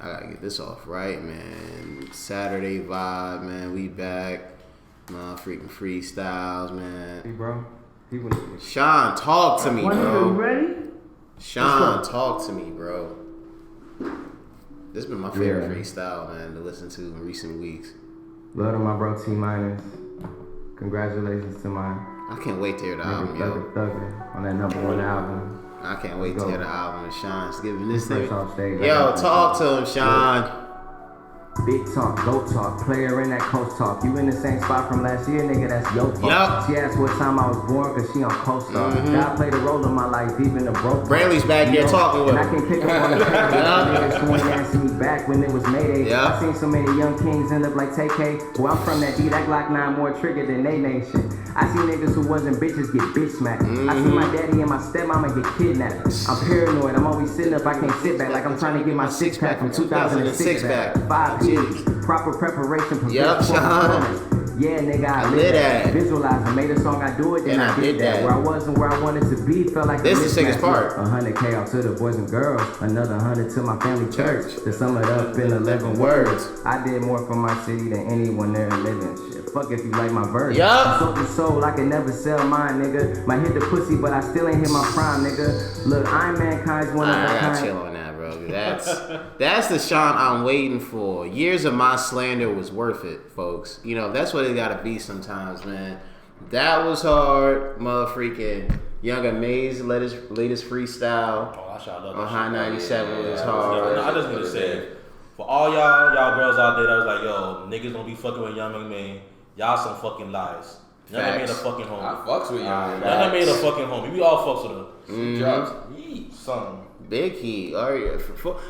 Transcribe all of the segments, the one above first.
I gotta get this off right, man. Saturday vibe, man. We back. Freaking freestyles, man. Hey, bro. Sean, talk to me, bro. You ready? Sean, talk to me, bro. This has been my favorite freestyle, man, to listen to in recent weeks. Love to my bro T Minus. Congratulations to my. I can't wait to hear the album, yo. Thugger on that #1 album. I can't wait to hear the album, and Sean's giving this thing. Stage, yo, talk to him, Sean. Big talk, go talk, player in that coast talk. You in the same spot from last year, nigga, that's your fault. Yep. She asked what time I was born, cause she on co-star. God played a role in my life, deep in the broke. Brayley's back here talking with him. And I can pick up on the niggas who ain't asking me back when it was Mayday. Yep. I seen so many young kings end up like TK. Well, I'm from that D, that Glock 9 more trigger than they shit. I see niggas who wasn't bitches get bitch smacked. I see my daddy and my stepmama get kidnapped. I'm paranoid, I'm always sitting up, I can't sit back like I'm trying to get my six-pack from 2006 back. 5 years. Proper preparation for Sean. Yeah, nigga, I lit that. Visualize, I made a song, I do it, then I did that. Where I wasn't where I wanted to be, felt like this is the sickest part. 100K out to the boys and girls, another 100 to my family church. To sum it up in 11 words, I did more for my city than anyone there living. Shit, fuck if you like my verse. I'm sold the soul, I can never sell mine, nigga. Might hit the pussy, but I still ain't hit my prime, nigga. Look, I'm mankind's one of a kind. I gotta chill on that, bro. That's the Sean I'm waiting for. Years of my slander was worth it, folks. You know, that's what it gotta be sometimes, man. That was hard, motherfucking Young Amaze latest freestyle on High 97 was hard. I just want to say, for all y'all girls out there that was like, yo, niggas don't be fucking with Young Amaze, y'all some fucking lies. Young Amaze a fucking homie. I fucks with Young Amaze. Young Amaze a fucking homie. We all fucks with him. Drugs. Something. Big Heat.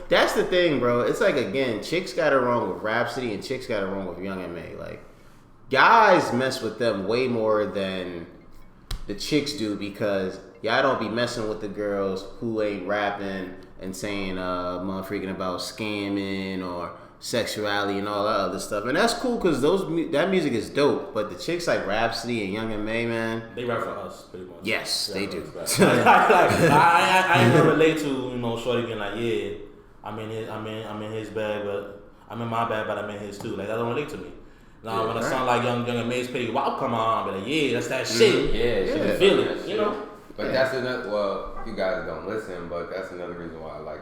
That's the thing, bro. It's like, again, chicks got it wrong with Rhapsody and chicks got it wrong with Young M.A. Like, guys mess with them way more than the chicks do because y'all don't be messing with the girls who ain't rapping and saying motherfucking about scamming or sexuality and all that other stuff. And that's cool because that music is dope. But the chicks like Rhapsody and Young M.A., man, they rap for us pretty much. Yes, they do. I ain't gonna relate to shorty being like, yeah, I'm in his bag, but I'm in my bag, but I'm in his too. Like that don't relate to me. Now when a song like Young Amaze Pay, wow, come on, but like, yeah, that's that shit. Yeah, feel it, you know. But that's another. Well, you guys don't listen, but that's another reason why I like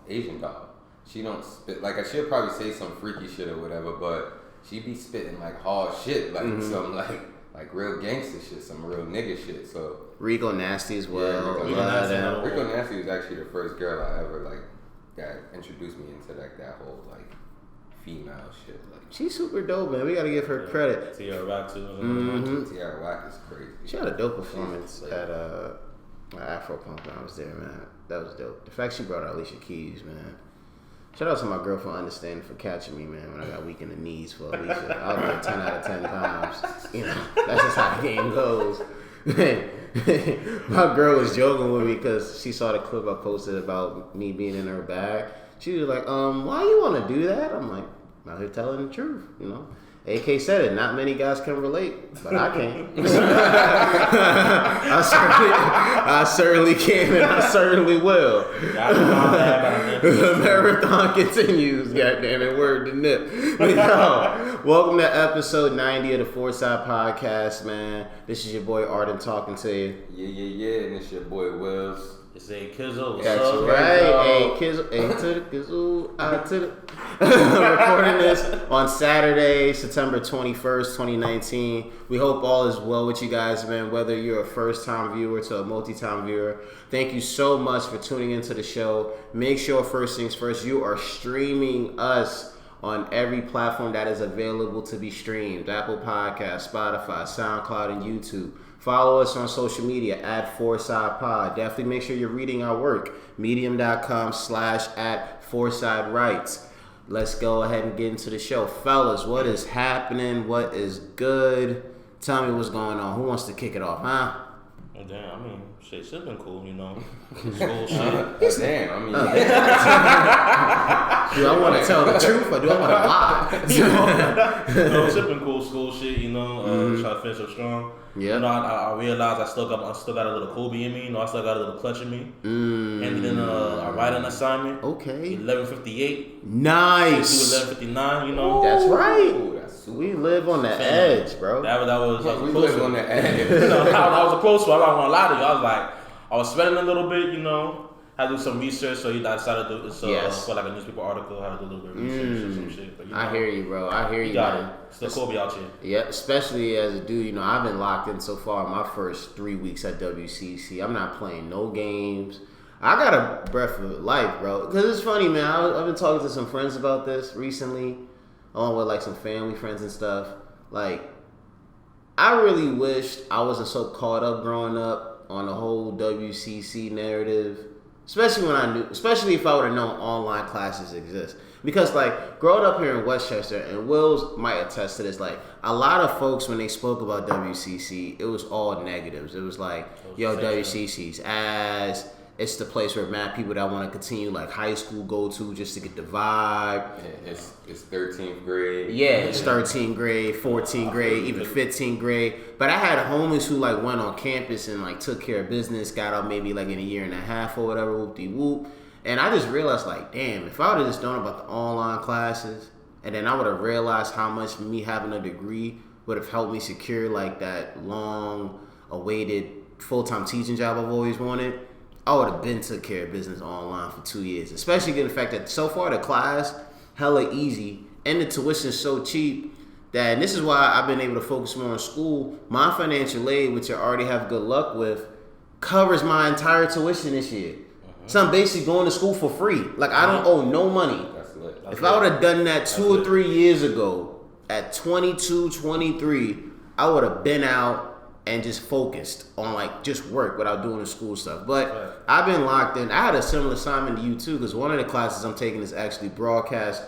Asian Doll. She don't spit like she'll probably say some freaky shit or whatever, but she be spitting like hard shit, like some like real gangster shit, some real nigga shit. So Rico Nasty as well. Yeah, Rico Nasty was actually the first girl I ever got introduced me into that whole female shit. Like she's super dope, man. We gotta give her credit. Tiara Rock too. Tiara Rock is crazy. She had a dope performance at Afro Punk when I was there, man. That was dope. The fact she brought out Alicia Keys, man. Shout out to my girl for understanding, for catching me, man, when I got weak in the knees for Alicia. I was like 10 out of 10 times. You know, that's just how the game goes. My girl was joking with me because she saw the clip I posted about me being in her bag. She was like, why you want to do that? I'm like, I'm out here telling the truth, you know. AK said it, not many guys can relate, but I can. I certainly can, and I certainly will. The marathon continues, goddammit, word to nip. Yo, welcome to episode 90 of the Foresight Podcast, man. This is your boy Arden talking to you. Yeah, and it's your boy Willz. It's a Kizzle. That's right. Hey, Kizzle. Hey, to the Kizzle. Out to the. Recording this on Saturday, September 21st, 2019. We hope all is well with you guys, man. Whether you're a first-time viewer to a multi-time viewer, thank you so much for tuning into the show. Make sure, first things first, you are streaming us on every platform that is available to be streamed. Apple Podcasts, Spotify, SoundCloud, and YouTube. Follow us on social media at ForesightPod. Definitely make sure you're reading our work. Medium.com/@ForesightWrites. Let's go ahead and get into the show. Fellas, what is happening? What is good? Tell me what's going on. Who wants to kick it off, huh? Damn, I mean, shit's been cool, you know. School shit. Damn, I mean. Do I want to tell the truth or do I want to lie? I'm sipping cool school shit, try to finish up strong. Yeah. I realized I still got a little Kobe in me. I still got a little clutch in me. And then a writing assignment. Okay. 11:58. Nice. To 11:59. That's right. Ooh, that's We live on the edge, bro. That was we close live on the edge. that was a close one. I'm not gonna lie to you. I was sweating a little bit, Had to do some research, so I decided to do for like a newspaper article. Had to do a little bit of research or some shit. But, I hear you, bro. I hear you, got man. it. Still Kobe out here. Yeah, especially as a dude, I've been locked in so far. My first 3 weeks at WCC, I'm not playing no games. I got a breath of life, bro. Because it's funny, man. I've been talking to some friends about this recently, along with like some family friends and stuff. Like, I really wished I wasn't so caught up growing up on the whole WCC narrative. Especially if I would have known online classes exist. Because like growing up here in Westchester, and Willz might attest to this, like a lot of folks when they spoke about WCC, it was all negatives. It was like, yo, WCC's ass. It's the place where mad people that want to continue like high school go to just to get the vibe. Yeah, it's 13th grade. Yeah, it's 13th grade, 14th grade, even 15th grade. But I had homies who like went on campus and like took care of business, got out maybe like in a year and a half or whatever, whoop-de-whoop. And I just realized like, damn, if I would have just known about the online classes, and then I would have realized how much me having a degree would have helped me secure like that long-awaited full-time teaching job I've always wanted, I would have been took care of business online for 2 years. Especially given the fact that so far the class, hella easy, and the tuition is so cheap that, and this is why I've been able to focus more on school, my financial aid, which I already have good luck with, covers my entire tuition this year. So I'm basically going to school for free. Like, I don't owe no money. That's lit. If I would have done that 2 or 3 years ago, at 22, 23, I would have been out and just focused on like just work without doing the school stuff. But I've been locked in. I had a similar assignment to you too, because one of the classes I'm taking is actually broadcast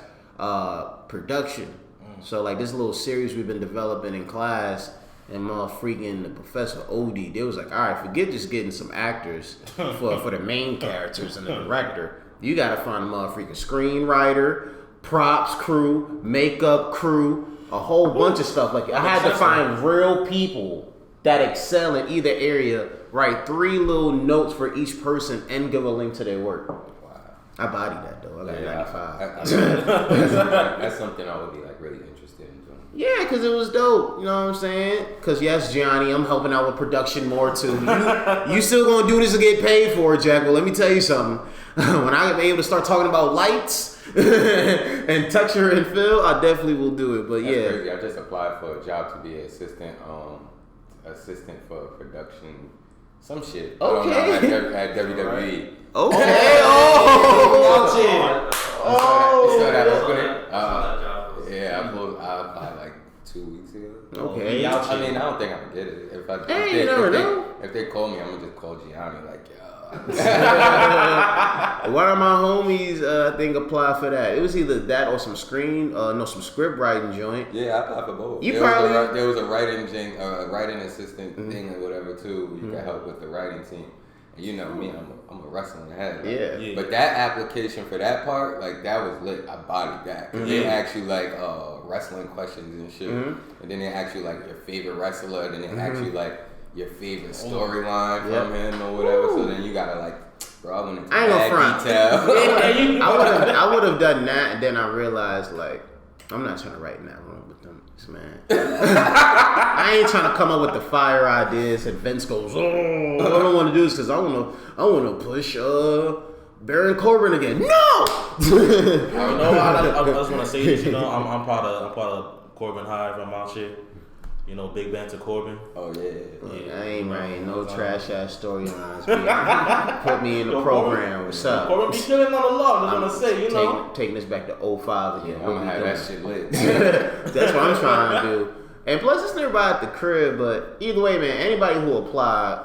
production. So like this little series we've been developing in class, and the professor OD, they was like, all right, forget just getting some actors for the main characters and the director. You gotta find a motherfucking screenwriter, props crew, makeup crew, a whole bunch of stuff. Like I had to find real people that excel in either area, write 3 little notes for each person, and give a link to their work. Wow. I bodied that though. I got 95. That's something I would be like really interested in doing. Yeah, because it was dope. You know what I'm saying? Because yes, Gianni, I'm helping out with production more too. You still gonna do this to get paid for it, Jack? Well, let me tell you something. When I get able to start talking about lights and texture and fill, I definitely will do it. But That's yeah, crazy. I just applied for a job to be an assistant for production, some shit. Okay. At WWE. okay. Oh, Yeah, I applied like 2 weeks ago. Okay. I mean, I don't think I can get it. If they call me, I'm gonna just call Gianni like, yo. One of my homies, I think, applied for that. It was either that or some script writing joint. Yeah, I applied for both. There was a writing assistant thing or whatever too. You can help with the writing team. And you know me, I'm a wrestling head. Right? Yeah. But that application for that part, like that was lit. I bodied that. They ask you like wrestling questions and shit, and then they ask you like your favorite wrestler, and then they ask you like your favorite storyline from him or whatever. So then you gotta like, bro, I went into that detail. I would have done that, and then I realized like I'm not trying to write in that room with them, man. I ain't trying to come up with the fire ideas, and Vince goes, "Oh, I don't want to do this because I want to push Baron Corbin again." No. I just want to say this. I'm proud of Corbin Hive. I'm out here. Big banter Corbin. Oh yeah. I ain't writing no trash ass storylines. Put me in the program. What's up? Corbin be killing on the law. I just want to say, taking this back to 05 again. I'm gonna have that shit lit. That's what I'm trying to do. And plus, it's nearby at the crib. But either way, man, anybody who applied,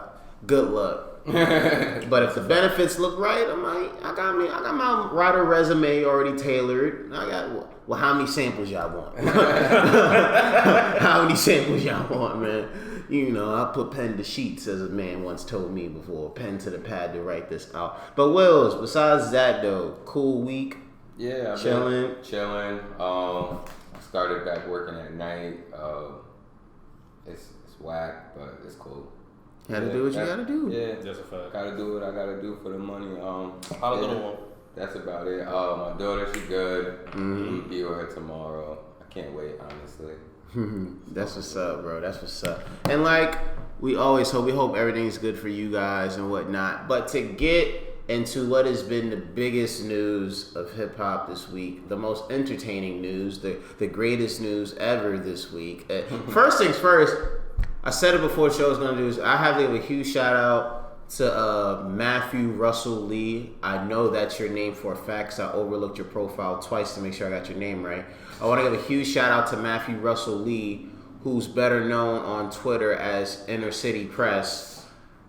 good luck. But if the benefits look right, I got my writer resume already tailored. I got how many samples y'all want? How many samples y'all want, man? I put pen to sheets, as a man once told me before. Pen to the pad to write this out. But Willz, besides that though, cool week. Yeah, I've chilling. been chilling. I started back working at night. It's whack, but it's cool. Gotta do what you gotta do. Yeah, That's a fact. gotta do what I gotta do for the money. How the little one? That's about it. My daughter, she good. I'm gonna be with her tomorrow. I can't wait, honestly. That's what's up, bro. That's what's up. And like we always hope, we hope everything's good for you guys and whatnot. But to get into what has been the biggest news of hip hop this week, the most entertaining news, the greatest news ever this week. First things first, I said it before the show was gonna do this. I have to give a huge shout out to Matthew Russell Lee. I know that's your name for a fact because I overlooked your profile twice to make sure I got your name right. I want to give a huge shout out to Matthew Russell Lee, who's better known on Twitter as Inner City Press.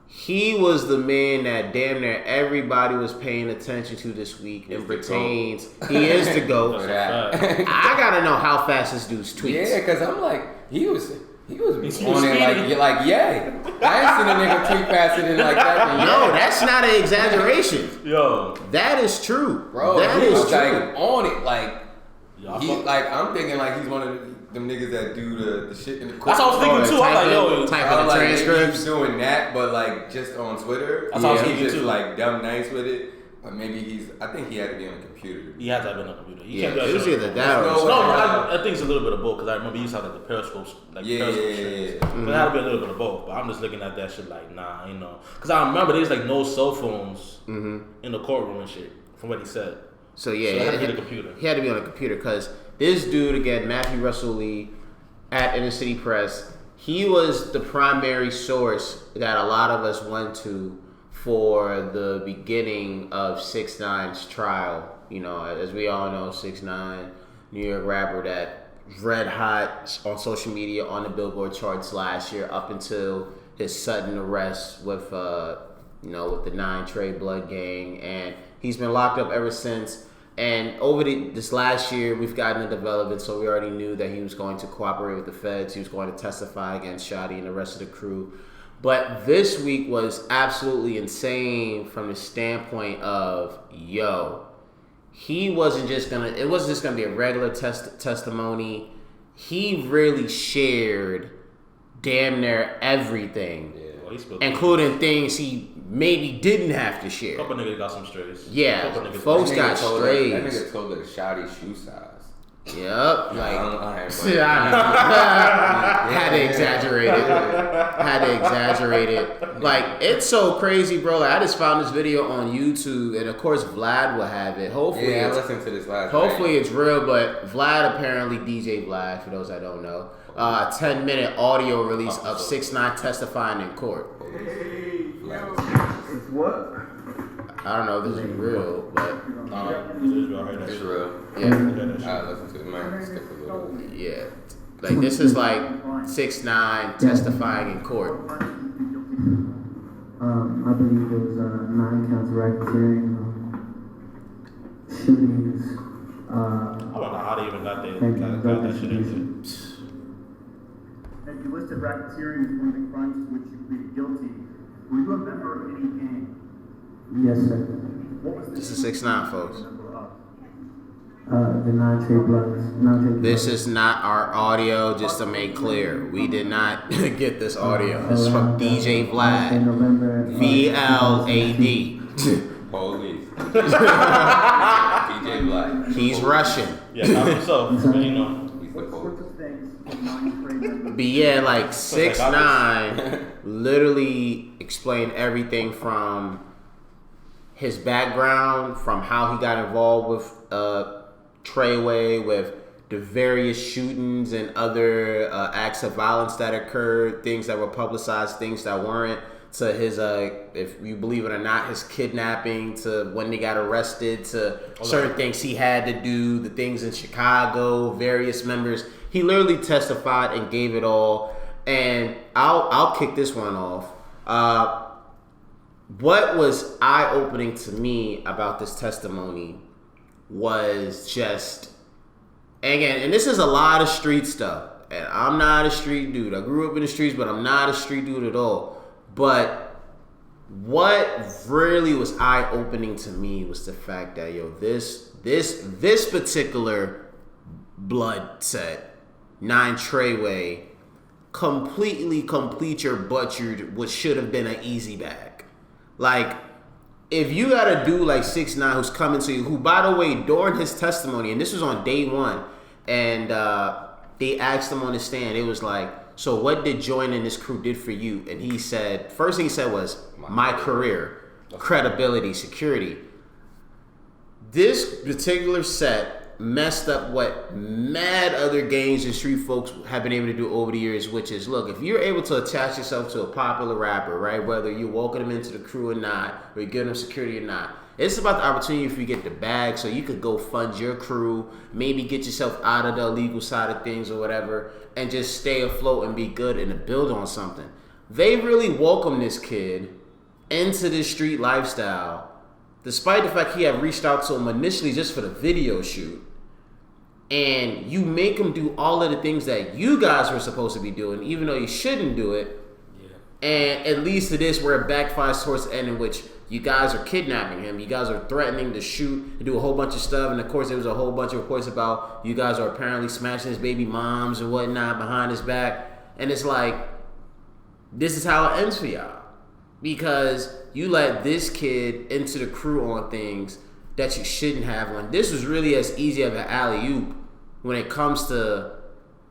He was the man that damn near everybody was paying attention to this week and pertains. He is the GOAT. I gotta know how fast this dude's tweets. Yeah, because I'm like, he was on it like yay. I ain't seen a nigga tweet faster than like that. No, that's not an exaggeration. Yo, that is true, bro. That he is was true. like on it, like I'm thinking like he's one of them niggas that do the shit in the court. That's what I was thinking too. I'm like, yo, typing the transcripts. He's doing that, but like just on Twitter. That's what I was thinking just too. like dumb nice with it. But maybe I think he had to be on a computer. He had to have been on a computer. He Yeah, can't it was either that or I think it's a little bit of both because I remember he used to have like the Periscope, shit. But it had to be a little bit of both. But I'm just looking at that shit like, nah, you know. Because I remember there's like no cell phones in the courtroom and shit, from what he said. So yeah, he had to be on a computer. He had to be on a computer because this dude, again, Matthew Russell Lee at Inner City Press, he was the primary source that a lot of us went to for the beginning of 6ix9ine's trial. You know, as we all know, 6ix9ine, New York rapper that red hot on social media on the Billboard charts last year up until his sudden arrest with with the 9 Trey Blood Gang, and he's been locked up ever since. And over this last year, we've gotten a development, so we already knew that he was going to cooperate with the feds. He was going to testify against Shotty and the rest of the crew. But this week was absolutely insane from the standpoint of, he wasn't just it wasn't just gonna be a regular testimony. He really shared damn near everything, including things he maybe didn't have to share. A couple niggas got some strays. Yeah, folks got strays. That nigga told her the Shotty shoe size. Yep, like I had to exaggerate it. Like, it's so crazy, bro. Like, I just found this video on YouTube, and of course Vlad will have it. Hopefully, I listened to this last Hopefully, it's real. But Vlad, apparently DJ Vlad, for those that don't know, a 10-minute audio release of 6ix9ine testifying in court. It's what? I don't know if this is real, but it's real. Yeah. I listened to it. Might skip a little. Yeah. Like, this is like 6ix9ine testifying in court. I believe it was 9 counts of racketeering, shootings. I don't know how they even got that shit in And you listed racketeering as one of the crimes to which you pleaded guilty. Were you a member of any gang? Yes, sir. What was This is 6ix9ine, folks. The 9 Trey Bloods. This is not our audio, just to make clear. We did not get this audio. This is from DJ Vlad. VLAD. Police. DJ Vlad. He's Russian. Yeah, not himself. You know. He's the What police. sorts of things did 9 Trey members But yeah, like 6ix9ine literally explained everything from his background, from how he got involved with Treyway, with the various shootings and other acts of violence that occurred, things that were publicized, things that weren't, to his, if you believe it or not, his kidnapping, to when they got arrested, to certain things he had to do, the things in Chicago, various members. He literally testified and gave it all. And I'll kick this one off. What was eye-opening to me about this testimony was just, again, and this is a lot of street stuff, and I'm not a street dude. I grew up in the streets, but I'm not a street dude at all. But what really was eye-opening to me was the fact that, this this particular blood set, 9 Treyway, completely butchered what should have been an easy bag. Like, if you got a dude like 6ix9ine who's coming to you, who, by the way, during his testimony, and this was on day 1, and they asked him on the stand, it was like, so what did joining this crew did for you? And he said, first thing he said was, my career, credibility, security. This particular set messed up what mad other gangs and street folks have been able to do over the years, which is, look, if you're able to attach yourself to a popular rapper, right, whether you're walking them into the crew or not, or you're giving them security or not, it's about the opportunity if you get the bag so you could go fund your crew, maybe get yourself out of the illegal side of things or whatever, and just stay afloat and be good and to build on something. They really welcomed this kid into this street lifestyle, despite the fact he had reached out to him initially just for the video shoot. And you make him do all of the things that you guys were supposed to be doing, even though you shouldn't do it. Yeah. And it leads to this where it backfires towards the end, in which you guys are kidnapping him. You guys are threatening to shoot, to do a whole bunch of stuff. And of course, there was a whole bunch of reports about you guys are apparently smashing his baby moms and whatnot behind his back. And it's like, this is how it ends for y'all. Because you let this kid into the crew on things that you shouldn't have. When this was really as easy as an alley-oop when it comes to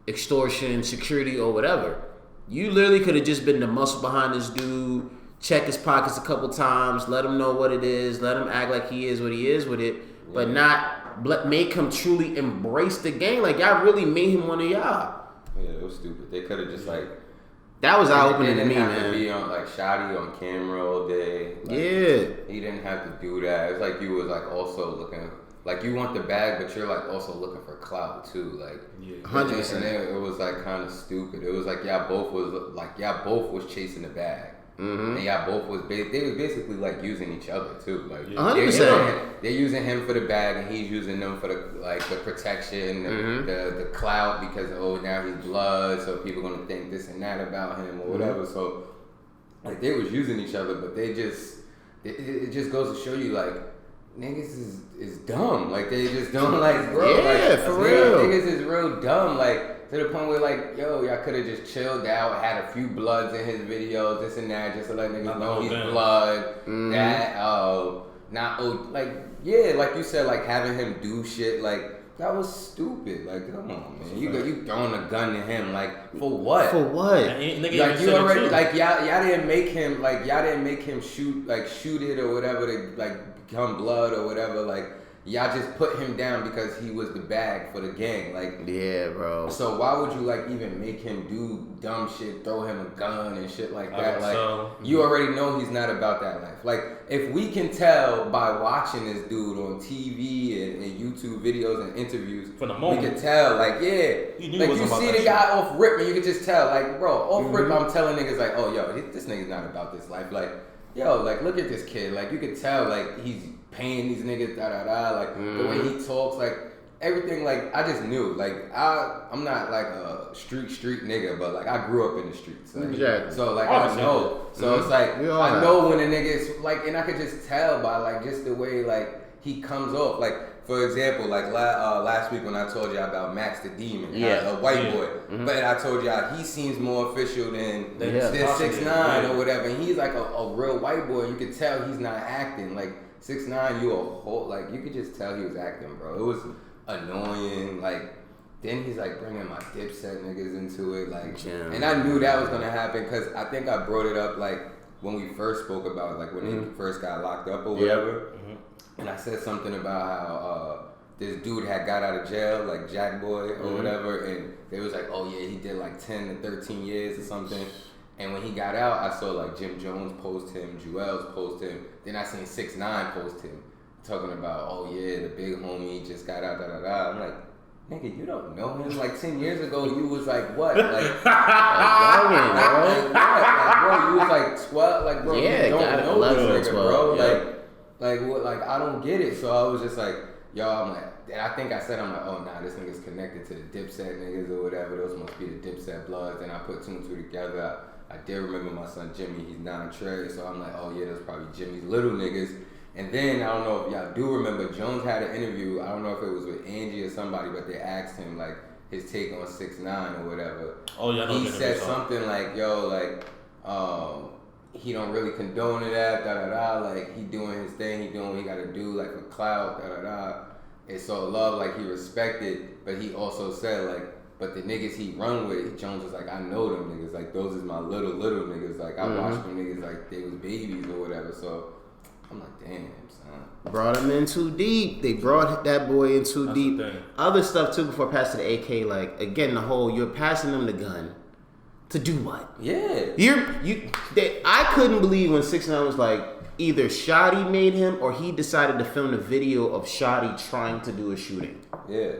extortion, security, or whatever. You literally could have just been the muscle behind this dude, check his pockets a couple times, let him know what it is, let him act like he is what he is with it, but not make him truly embrace the gang. Like, y'all really made him one of y'all. Yeah, it was stupid. They could have just, like... That was eye-opening to me, man. He didn't have to be on, like, Shotty on camera all day. Like, yeah. He didn't have to do that. It's like you was, like, also looking... Like, you want the bag, but you're, like, also looking for clout, too. Like, yeah, 100%. And it was, like, kind of stupid. It was like y'all both was chasing the bag. Mm-hmm. And y'all both was... They was basically, like, using each other, too. Like, 100%. They're using him for the bag, and he's using them for the, like, the protection, the clout, because, oh, now he's blood, so people gonna think this and that about him, or whatever. So, like, they was using each other, but they just... It just goes to show you, like, niggas is dumb. Like, they just don't, like, bro. Yeah, like, for real. Niggas is real dumb. Like, to the point where, like, yo, y'all could have just chilled out, had a few bloods in his videos, this and that, just to let niggas know he's blood. Like, yeah, like you said, like, having him do shit, like, that was stupid. Like, come on, man. You throwing a gun to him, like, for what? For what? Like, you already, like, y'all didn't make him shoot it or whatever to, like, become blood or whatever. Like, y'all just put him down because he was the bag for the gang. Like, yeah, bro. So why would you, like, even make him do dumb shit, throw him a gun and shit like that? Like, you already know he's not about that life. Like, if we can tell by watching this dude on TV and YouTube videos and interviews, from the moment, we can tell, like, yeah, like, you see the guy off rip and you can just tell, like, bro, off rip, I'm telling niggas, like, oh, yo, this nigga's not about this life. Like, yo, like, look at this kid. Like, you could tell, like, he's paying these niggas, like, the way he talks, like, everything, like, I just knew. Like, I'm not, like, a street nigga, but, like, I grew up in the streets. Like, exactly. So, like, I know. So, it's like, I know when a nigga's, like, and I could just tell by, like, just the way, like, he comes off. Like, for example, like, last week when I told y'all about Max the Demon, a white boy. But I told y'all he seems more official than 6ix9ine or whatever. And he's, like, a real white boy. You could tell he's not acting. Like, 6ix9ine, you a whole, like, you could just tell he was acting, bro. It was annoying. Like, then he's, like, bringing my Dipset niggas into it, like, and I knew that was gonna happen because I think I brought it up, like, when we first spoke about, like, when he first got locked up or whatever, and I said something about how this dude had got out of jail, like Jack Boy or whatever, and they was like, oh yeah, he did like 10 to 13 years or something. And when he got out, I saw, like, Jim Jones post him, Willz post him. Then I seen 6ix9ine post him, talking about, oh yeah, the big homie just got out, I'm like, nigga, you don't know him. Like, 10 years ago, you was like, what? Like, like, what? Like, bro, you was like 12. Like, bro, you don't know this nigga, bro. Like, what? Like, I don't get it. So I was just like, yo, I'm like, and I think I said, I'm like, oh, nah, this nigga's connected to the Dipset niggas or whatever. Those must be the Dipset bloods. And I put 2 and 2 together. I did remember my son Jimmy. He's 9 Trey. So I'm like, oh, yeah, that's probably Jimmy's little niggas. And then, I don't know if y'all do remember, Jones had an interview, I don't know if it was with Angie or somebody, but they asked him, like, his take on 6ix9ine or whatever. Oh, yeah, I know. He said something like, yo, like, he don't really condone it, like, he doing his thing, he doing what he gotta do, like, for clout, It's all love, like, he respected, but he also said, like, but the niggas he run with, Jones was like, I know them niggas, like, those is my little niggas, like, I watch them niggas like they was babies or whatever, so I'm like, damn, son. Brought him in too deep. They brought that boy in too That's deep. the thing. Other stuff too before passing the AK, like, again, the whole, you're passing them the gun to do what? Yeah. I couldn't believe when 6ix9ine was like, either Shotty made him or he decided to film the video of Shotty trying to do a shooting. Yeah.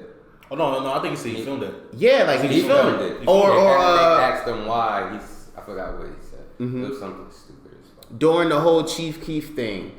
Oh no! I think he filmed it. Yeah, like he filmed it. Or they asked him why. I forgot what he said. It was something stupid as fuck. During the whole Chief Keef thing,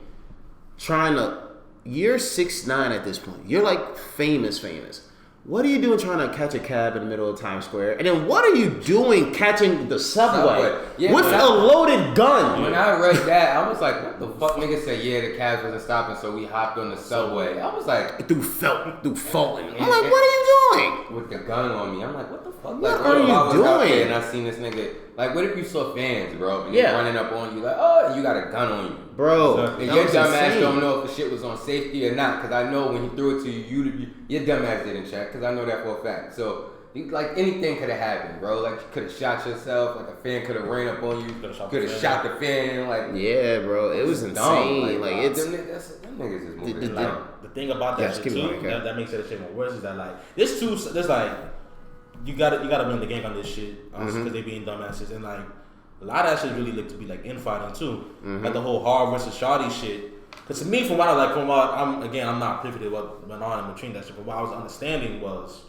you're 6ix9ine at this point. You're like famous. What are you doing trying to catch a cab in the middle of Times Square? And then what are you doing catching the subway yeah, with a loaded gun? When I read that, I was like, what the fuck? Nigga said, yeah, the cabs wasn't stopping, so we hopped on the subway. I was like... Through Fulton. I'm like, what are you doing? With the gun on me. I'm like, what the fuck? What like, are you doing? And I seen this nigga... Like, what if you saw fans, bro? And they're running up on you like, oh, you got a gun on you. Bro, and your dumb ass don't know if the shit was on safety or not. Because I know when he threw it to you, your dumb ass didn't check. Because I know that for a fact. So, like, anything could have happened, bro. Like, you could have shot yourself. Like, a fan could have ran up on you. Could have shot the fan. Like, yeah, bro. It was insane. Like, it's... Them niggas is moving. The thing about that shit, too, that makes that shit more worse is that, like, there's like... You gotta blame the gang on this shit because they being dumbasses, and like a lot of that shit really look to be like infighting too, like the whole Hard versus Shawty shit. Because to me, from what I'm not privy to what went on in between that shit, but what I was understanding was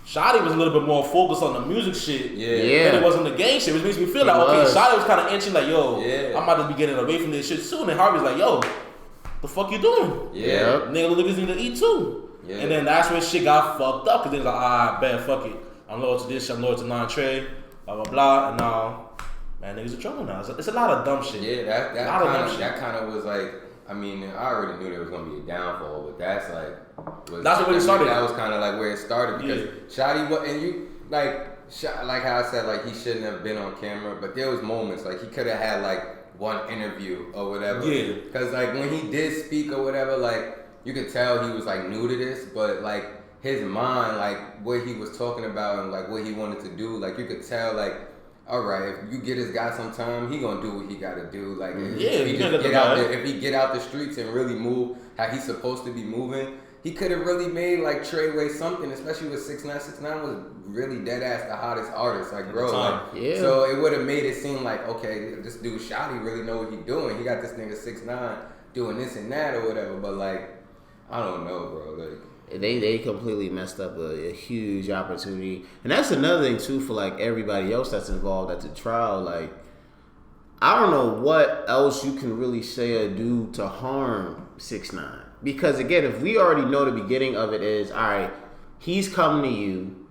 Shawty was a little bit more focused on the music shit than it was on the gang shit, which makes me feel like Shawty was kind of inching like, yo, I'm about to be getting away from this shit soon, and Harvey's like, yo, the fuck you doing? Yeah, nigga, niggas need to eat too. Yeah. And then that's when shit got fucked up because they was like, alright, bet, fuck it. I'm loyal to this shit, I'm loyal to non-trade, blah, blah, blah. And now, man, niggas in trouble now. It's a lot of dumb shit. Yeah, that kind of was like, I mean, I already knew there was going to be a downfall, but that's like... That's where it started. That was kind of like where it started because Shotty, and you, like how I said, like, he shouldn't have been on camera, but there was moments, like, he could have had, like, one interview or whatever. Yeah. Because, like, when he did speak or whatever, like, you could tell he was like new to this, but like his mind, like what he was talking about and like what he wanted to do, like you could tell, like, all right, if you get this guy some time, he gonna do what he gotta do. Like if he just get out there, if he get out the streets and really move how he's supposed to be moving, he could have really made like Treyway something, especially with 6ix9ine. 6ix9ine was really dead ass the hottest artist, like bro. Like, so it would have made it seem like, okay, this dude Shotty really know what he doing. He got this nigga 6ix9ine doing this and that or whatever, but like, I don't know, bro. Like they completely messed up a huge opportunity, and that's another thing too for like everybody else that's involved at the trial. Like, I don't know what else you can really say or do to harm 6ix9ine, because again, if we already know the beginning of it is, all right, he's coming to you,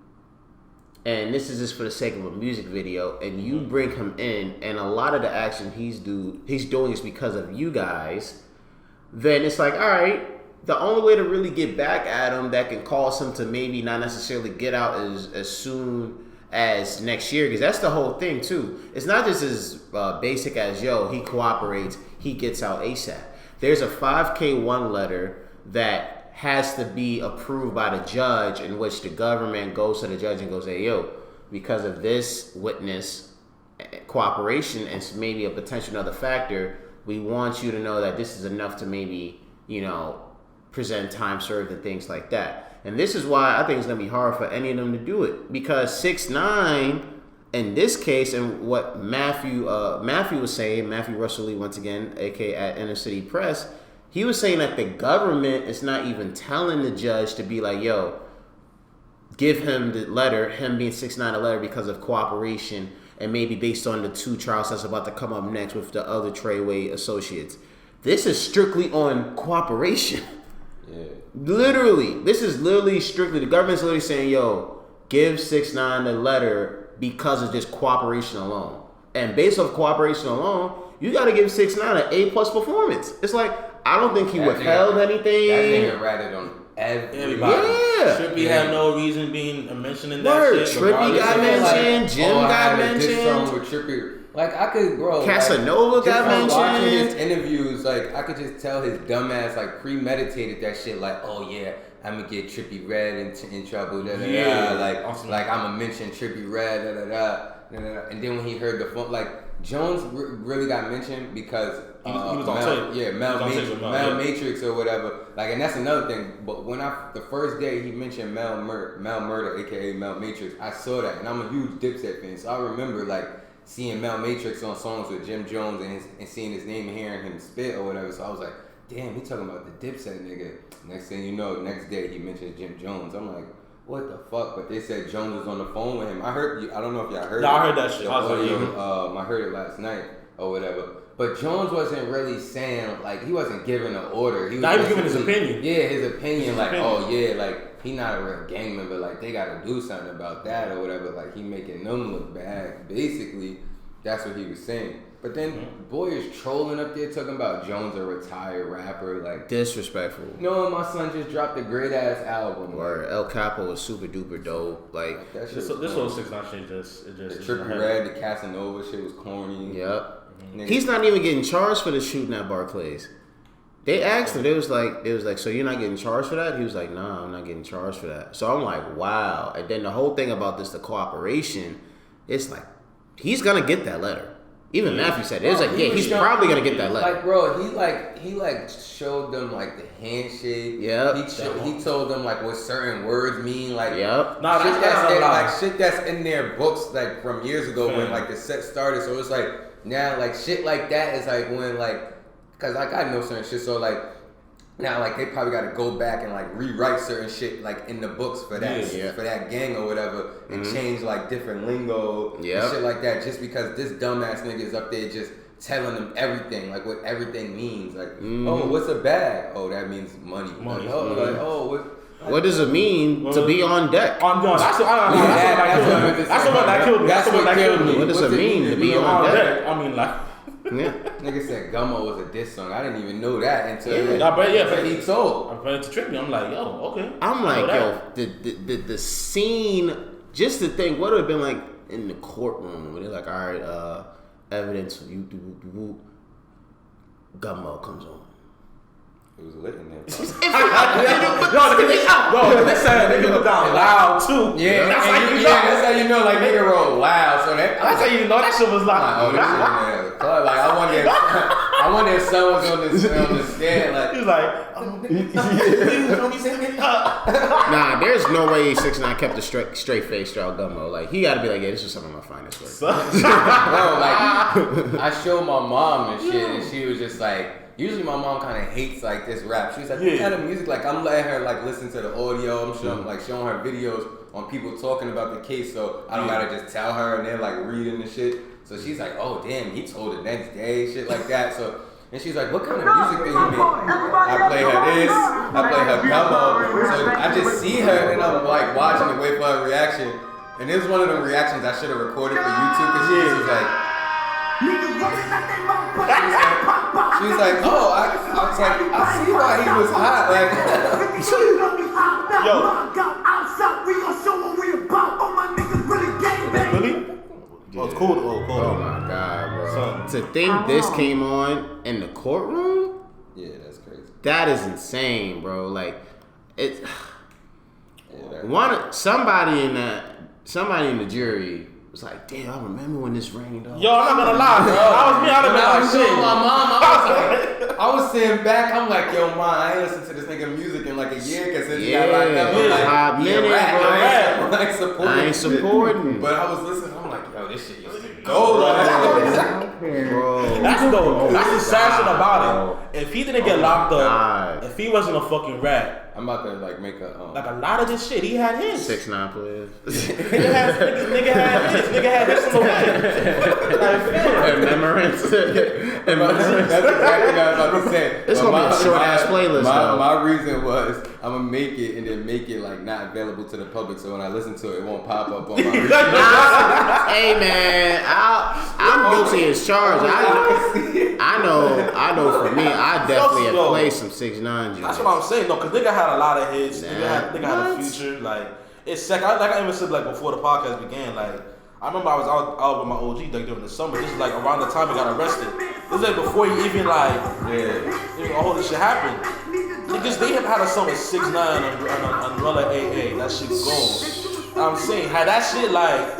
and this is just for the sake of a music video, and you bring him in, and a lot of the action he's doing is because of you guys. Then it's like, all right. The only way to really get back at him that can cause him to maybe not necessarily get out as soon as next year, because that's the whole thing too. It's not just as basic as, yo, he cooperates, he gets out ASAP. There's a 5K1 letter that has to be approved by the judge, in which the government goes to the judge and goes, hey, yo, because of this witness cooperation and maybe a potential other factor, we want you to know that this is enough to maybe, present time served and things like that. And this is why I think it's gonna be hard for any of them to do it, because 6ix9ine in this case, and what Matthew was saying, Matthew Russell Lee, once again, aka at Inner City Press, he was saying that the government is not even telling the judge to be like, yo, give him the letter, him being 6ix9ine, a letter because of cooperation, and maybe based on the 2 trials that's about to come up next with the other Treyway associates. This is strictly on cooperation. Yeah. Literally, this is literally strictly, the government's literally saying, yo, give 6ix9ine the letter because of just cooperation alone. And based off cooperation alone, you got to give 6ix9ine an A+ performance. It's like, I don't think he withheld anything. That nigga ratted on everybody. Yeah. Trippy had no reason being mentioning that Word. shit. Trippy got mentioned. Jim got mentioned. Song with Trippy. Like I could, bro. Casanova got mentioned. Watching his interviews, like I could just tell his dumbass like premeditated that shit. Like, oh yeah, I'm gonna get Trippy Red in trouble. Da, da, da. Like, awesome. like I'm gonna mention Trippy Red. Da, da, da, da, da. And then when he heard the phone, like Jones really got mentioned because he was on tape. Yeah, Mel Matrix or whatever. Like, and that's another thing. But when the first day he mentioned Mel Murder, aka Mel Matrix, I saw that, and I'm a huge Dipset fan, so I remember like seeing Mel Matrix on songs with Jim Jones and seeing his name and hearing him spit or whatever. So I was like, damn, he talking about the Dipset nigga. Next thing you know, next day he mentions Jim Jones. I'm like, what the fuck? But they said Jones was on the phone with him. I don't know if y'all heard it. I heard that shit. I was like, I heard it last night or whatever. But Jones wasn't really saying, like, he wasn't giving an order. He was giving his opinion. Yeah, his opinion. Oh yeah, like, he not a real gang member. Like, they gotta do something about that or whatever. Like, he making them look bad. Basically, that's what he was saying. But then, boy is trolling up there talking about Jones a retired rapper. Like, disrespectful. No, my son just dropped a great ass album. Where El Capo was super duper dope. Like that shit this whole 6ix9ine shit just the Trippy Red, the Casanova shit was corny. Yep. He's not even getting charged for the shooting at Barclays. They asked him. It was like, so you're not getting charged for that? He was like, nah, I'm not getting charged for that. So I'm like, wow. And then the whole thing about this, the cooperation, it's like, he's gonna get that letter. Even Matthew said it was like, yeah, he's probably gonna get that letter. Like, bro, he showed them like the handshake. Yep. He told them like what certain words mean. Like, yep. Nah, shit that's in their books like from years ago when like the set started. So it's like now like shit like that is like when like, cause like I know certain shit. So like now like they probably got to go back and like rewrite certain shit like in the books for that for that gang or whatever and change like different lingo and shit like that just because this dumbass nigga is up there just telling them everything like what everything means like oh what's a bag, oh that means money. Like, oh what does it mean to be on deck? That's what that killed me. What does it mean to be on deck? I mean, like, yeah. Nigga said Gummo was a diss song. I didn't even know that until he told. I'm ready to trick me. I'm like, yo, okay. I'm like, yo, the scene, just to think what it would have been like in the courtroom when they're like, all right, evidence, you do, Gummo comes on. It was lit in there. They said they put down loud too. Yeah, that's how you know, like nigga roll loud. So that's how you know that shit was loud. Oh, this shit in there. Like I wonder if someone's on the stand. Like he was like, nah, there's no way 6ix9ine kept a straight face throughout Gummo. Like he got to be like, yeah, this is some of my finest work. Bro, like I showed my mom and shit, and she was just like. Usually my mom kind of hates like this rap. She's like, what kind of music? Like I'm letting her like listen to the audio. I'm showing her videos on people talking about the case. So I don't gotta just tell her and they're like reading the shit. So she's like, oh damn, he told the next day, shit like that. So and she's like, what kind of music do you make? I play her this, I play her Gummo. So I just see her and I'm like watching and wait for her reaction. And it was one of the reactions I should have recorded for YouTube because she was like. She was like, oh, I was like, I see why he was hot. Like, really? Oh, it's cool. Oh my god, bro. To think this came on in the courtroom? Yeah, that's crazy. That is insane, bro. Like, it's somebody in the jury was like, damn, I remember when this rained on. Yo, I'm not gonna lie, bro. I was shit. My mom, I was sitting back, I'm like, yo, mom, I ain't listened to this nigga music in like a year because he got locked up. I'm like, I ain't supporting. But I was listening, I'm like, yo, this shit used to go. Bro. That's dope. That's the sad shit about it. If he didn't get locked up, if he wasn't a fucking rat, I'm about to like make a like a lot of this shit. He had his 6ix9ine players. Nigga had his from the way. Remembrance. That's exactly what I was about to say. It's gonna be a short ass playlist. My reason was I'm gonna make it and then make it like not available to the public, so when I listen to it, it won't pop up on my. Hey man, I'm guilty as charged. I I know for me, I definitely have played some 6ix9ine joints. That's what I'm saying, though, because nigga had a lot of hits. Nigga had a future. Like, it's sick. Like I even said, like, before the podcast began, like, I remember I was out with my OG like during the summer. This is like around the time he got arrested. This is like before he even like all this shit happened. Niggas, they have had a song with 6ix9ine on Umbrella AA. That shit gold. I'm saying, had that shit like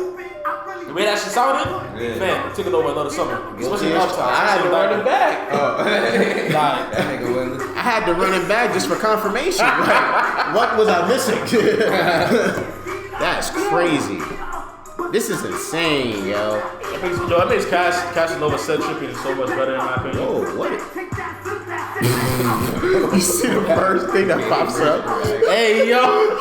the way that shit sounded, man, took it over another summer. Especially uptown. I had to run it back. Like, that nigga Willz. I had to run it back just for confirmation. Like, what was I missing? That's crazy. This is insane, yo. It makes Casanova set tripping so much better in my opinion. Oh, what? You see the first thing that pops up? Hey, yo.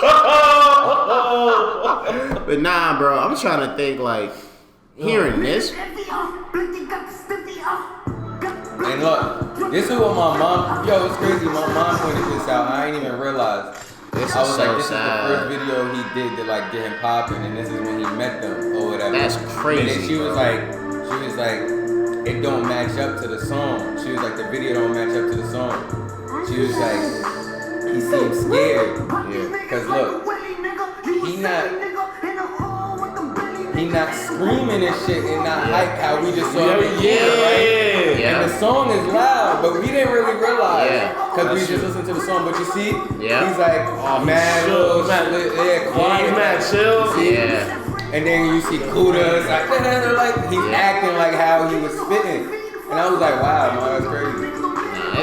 But nah, bro, I'm trying to think, like, hearing this. And look, this is what my mom, it's crazy. My mom pointed this out. I ain't even realize. This I is was so like, this sad. is the first video he did to like get him popping, and this is when he met them or whatever. That's crazy. And then she was like, it don't match up to the song. She was like, the video don't match up to the song. She was like, he seems scared. Yeah. Cause look, he not screaming and shit and not hype how we just saw him. Yeah. And the song is loud, but we didn't really realize. Yeah. Cause we just listened to the song, but you see, Yeah. he's like, mad, quiet, mad chill. Yeah. and then you see Kuda, like he's acting like how he was spitting, and I was like, wow, man, that's crazy.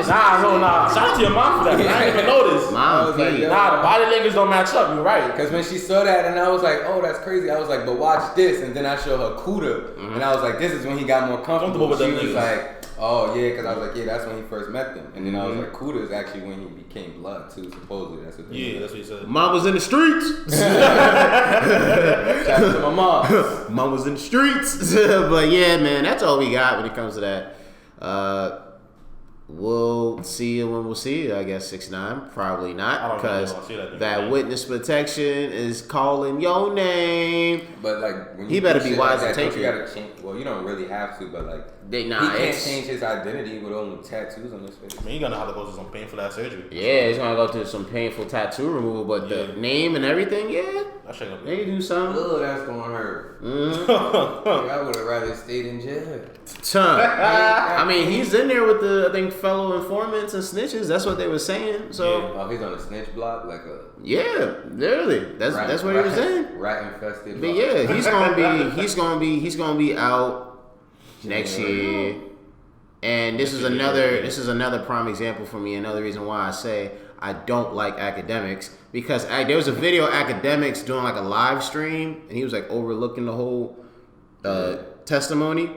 Nah. Shout out to your mom for that. I didn't even notice. Mom, I was like, yo. Nah, the body language don't match up. You're right. Because when she saw that, and I was like, oh, that's crazy. I was like, but watch this, and then I showed her Kuda, and I was like, this is when he got more comfortable with them She was niggas. like, oh yeah, because I was like, yeah, that's when he first met them, and then I was like, Kuda is actually when he became blood too. Supposedly, that's what. That's what he said. Mom was in the streets. Shout out to my mom. Mom was in the streets. But yeah, man, that's all we got when it comes to that. We'll see you when we'll see you. I guess 6ix9ine, probably not, because that witness protection is calling your name. But like, when He you better do be shit wise like and that, take don't you it. gotta change. Well, you don't really have to, but like, He he can't it's- change his identity with only tattoos on his face. I mean, you're gonna have to go through some painful ass surgery. Yeah, he's gonna go through some painful tattoo removal, but the name and everything, That shit gonna they be. do something. Oh, that's gonna hurt. Mm-hmm. I would have rather stayed in jail. I mean, he's in there with the, I think, fellow informants and snitches. That's what they were saying. So Oh, he's on a snitch block, like a yeah, literally, that's what he was saying. Rat infested. But block. yeah, he's gonna be out next year. And this is another prime example for me. Another reason why I say I don't like academics, because there was a video of academics doing like a live stream, and he was like overlooking the whole testimony,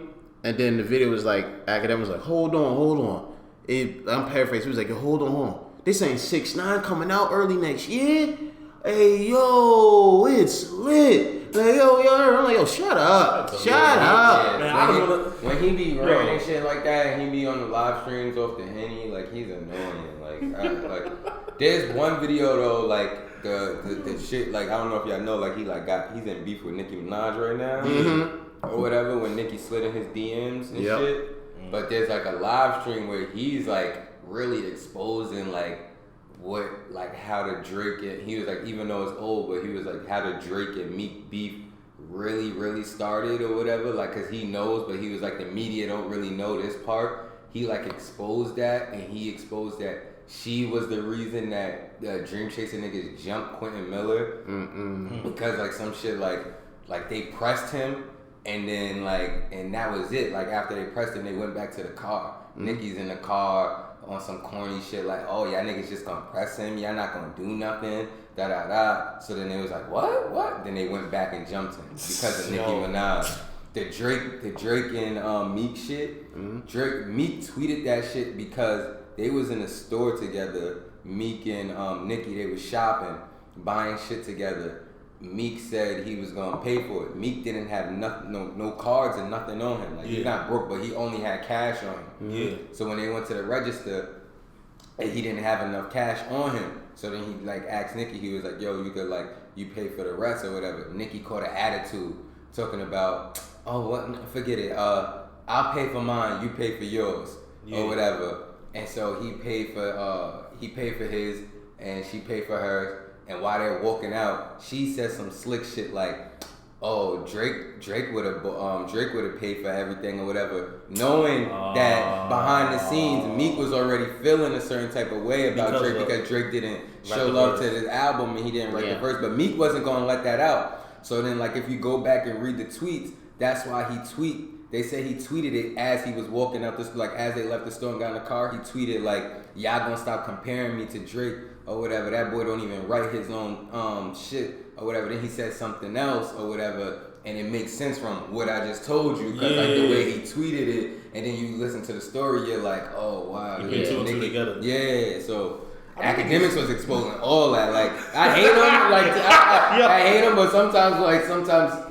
and then the video was like academic was like, hold on. I'm paraphrasing. He was like, hold on. They saying 6ix9ine coming out early next year. Hey yo, it's lit. Like yo, I'm like, yo, shut up. Yeah, Man, when he be ranting and shit like that, and he be on the live streams off the Henny, like he's annoying. Like there's one video though, like the shit, like I don't know if y'all know, like he's in beef with Nicki Minaj right now, or whatever. When Nicki slid in his DMs and shit, but there's like a live stream where he's like really exposing how the Drake and he was like, even though it's old, but he was like how the Drake and Meek beef really started or whatever, like, cause he knows, but he was like, the media don't really know this part. He like exposed that, and he exposed that she was the reason that Dream Chaser niggas jumped Quentin Miller because like some shit like they pressed him, and then and that was it. Like after they pressed him, they went back to the car. Nicki's in the car on some corny shit like, oh, y'all niggas just gonna press him, y'all not gonna do nothing, So then they was like, what? Then they went back and jumped him because of Nicki Minaj. The Drake and Meek shit. Meek tweeted that shit because they was in a store together. Meek and Nicki, they was shopping, buying shit together. Meek said he was gonna pay for it. Meek didn't have nothing, no cards and nothing on him. Like he's not broke, but he only had cash on him. Yeah. So when they went to the register, he didn't have enough cash on him. So then he asked Nicki. He was like, "Yo, you could you pay for the rest or whatever." Nicki caught an attitude, talking about, "Oh, what? Forget it. I'll pay for mine. You pay for yours." or whatever. And so he paid for his, and she paid for hers. And while they're walking out, she said some slick shit like, "Oh, Drake would have paid for everything or whatever," knowing that behind the scenes, Meek was already feeling a certain type of way about Drake because Drake didn't show love to his album and he didn't write the verse. But Meek wasn't gonna let that out. So then, like, if you go back and read the tweets, that's why they say he tweeted it as he was walking out this, like as they left the store and got in the car. He tweeted like, "Y'all gonna stop comparing me to Drake or whatever. That boy don't even write his own shit or whatever." Then he said something else or whatever, and it makes sense from what I just told you because like the way he tweeted it, and then you listen to the story, you're like, "Oh wow, you put two and two together." Yeah, so. Academics was exposing all that. Like I hate him. Like I hate him, but sometimes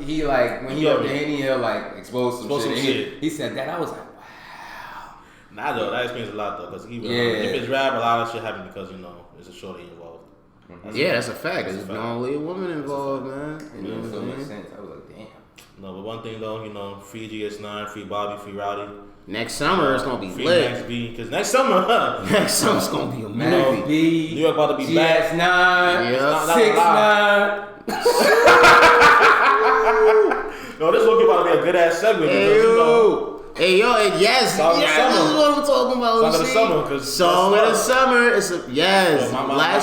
he like when he up there, he'll like expose some shit. He said that I was like, wow. Nah, though that explains a lot though, because if it's rap, a lot of shit happens because there's a shorty involved. That's a fact. There's only a woman involved, man. You know so much sense. I was like, damn. No, but one thing though, free GS9, free Bobby, free Rowdy. Next summer it's gonna be free lit. Max B, because next summer, next summer's gonna be a movie. B, New York about to be back. GS9, 6ix9ine. No, this one about to be a good ass segment. Hey yo, yes, this is what I'm talking about. Song of the summer. It's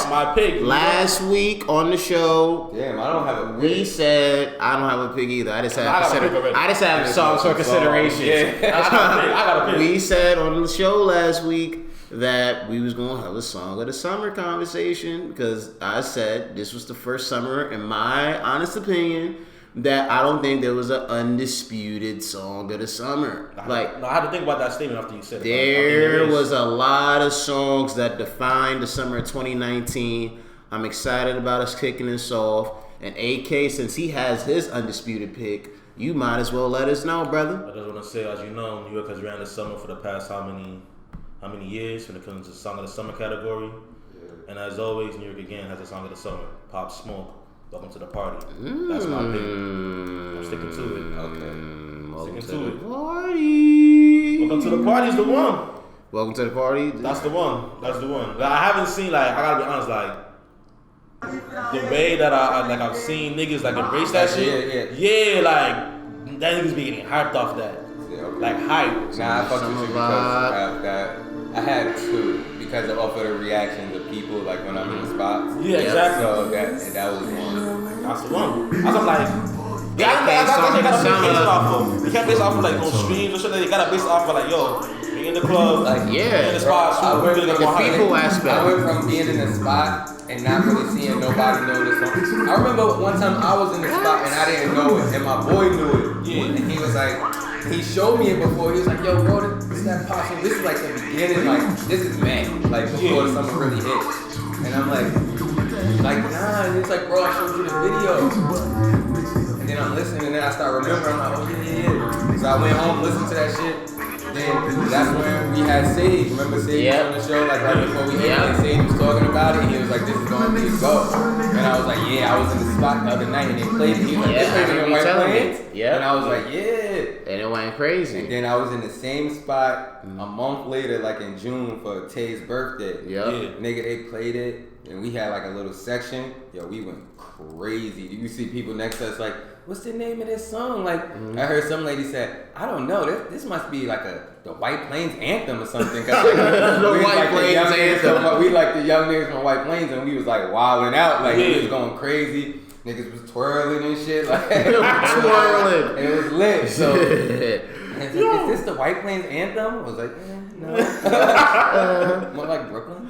my pick. Last week on the show, damn, I don't have a pick. We said I don't have a pick either. I just have songs for consideration. Yeah. I got a pick. We said on the show last week that we was gonna have a song of the summer conversation because I said this was the first summer, in my honest opinion, that I don't think there was an undisputed song of the summer. I had to think about that statement after you said it. There was a lot of songs that defined the summer of 2019. I'm excited about us kicking this off. And AK, since he has his undisputed pick, you might as well let us know, brother. I just want to say, as you know, New York has ran the summer for the past how many years when it comes to the song of the summer category. Yeah. And as always, New York again has a song of the summer, Pop Smoke. Welcome to the party. That's my pick. I'm sticking to it. Okay. Sticking to it. Party. Welcome to the party is the one. Welcome to the party. That's the one. I haven't seen I gotta be honest, the way that I've seen niggas embrace that shit. Yeah, that niggas be getting hyped off that. Yeah, okay. Like hype. Nah, I fucked with you because that. I had to because of the reactions of people when I'm in the spots. Yeah, exactly. So that was one. That's the one. That's you can't base it off of on streams or shit. You gotta base it off of yo, being in the club, in the spot. I went from the people aspect. I went from being in the spot and not really seeing nobody know the song. I remember one time I was in the spot and I didn't know it, and my boy knew it. Yeah. And he was like. He showed me it before. He was like, "Yo, bro, this is that pop song. This is the beginning. This is May. Before the summer really hit." And I'm like, nah. And he's like, "Bro, I showed you the video." And then I'm listening, and then I start remembering. I'm like, "Oh yeah." So I went home, listened to that shit. Then that's when we had Sage. Remember Sage on the show, right before we hit it, and Sage was talking about it. And he was like, "This is going to be go." And I was like, "Yeah." I was in the spot the other night, and they played it. He was like, "This ain't even White Plains." And I was like, "Yeah." And it went crazy. And then I was in the same spot a month later, in June, for Tay's birthday. Yeah. Nigga, they played it, and we had a little section. Yo, we went crazy. You see people next to us what's the name of this song? I heard some lady said, I don't know, this must be the White Plains anthem or something. The White Plains anthem. We the young niggas from White Plains, and we was wilding out. We was going crazy. Niggas was twirling and shit. Twirling. And it was lit. So, is this the White Plains anthem? I was like, no. More like Brooklyn.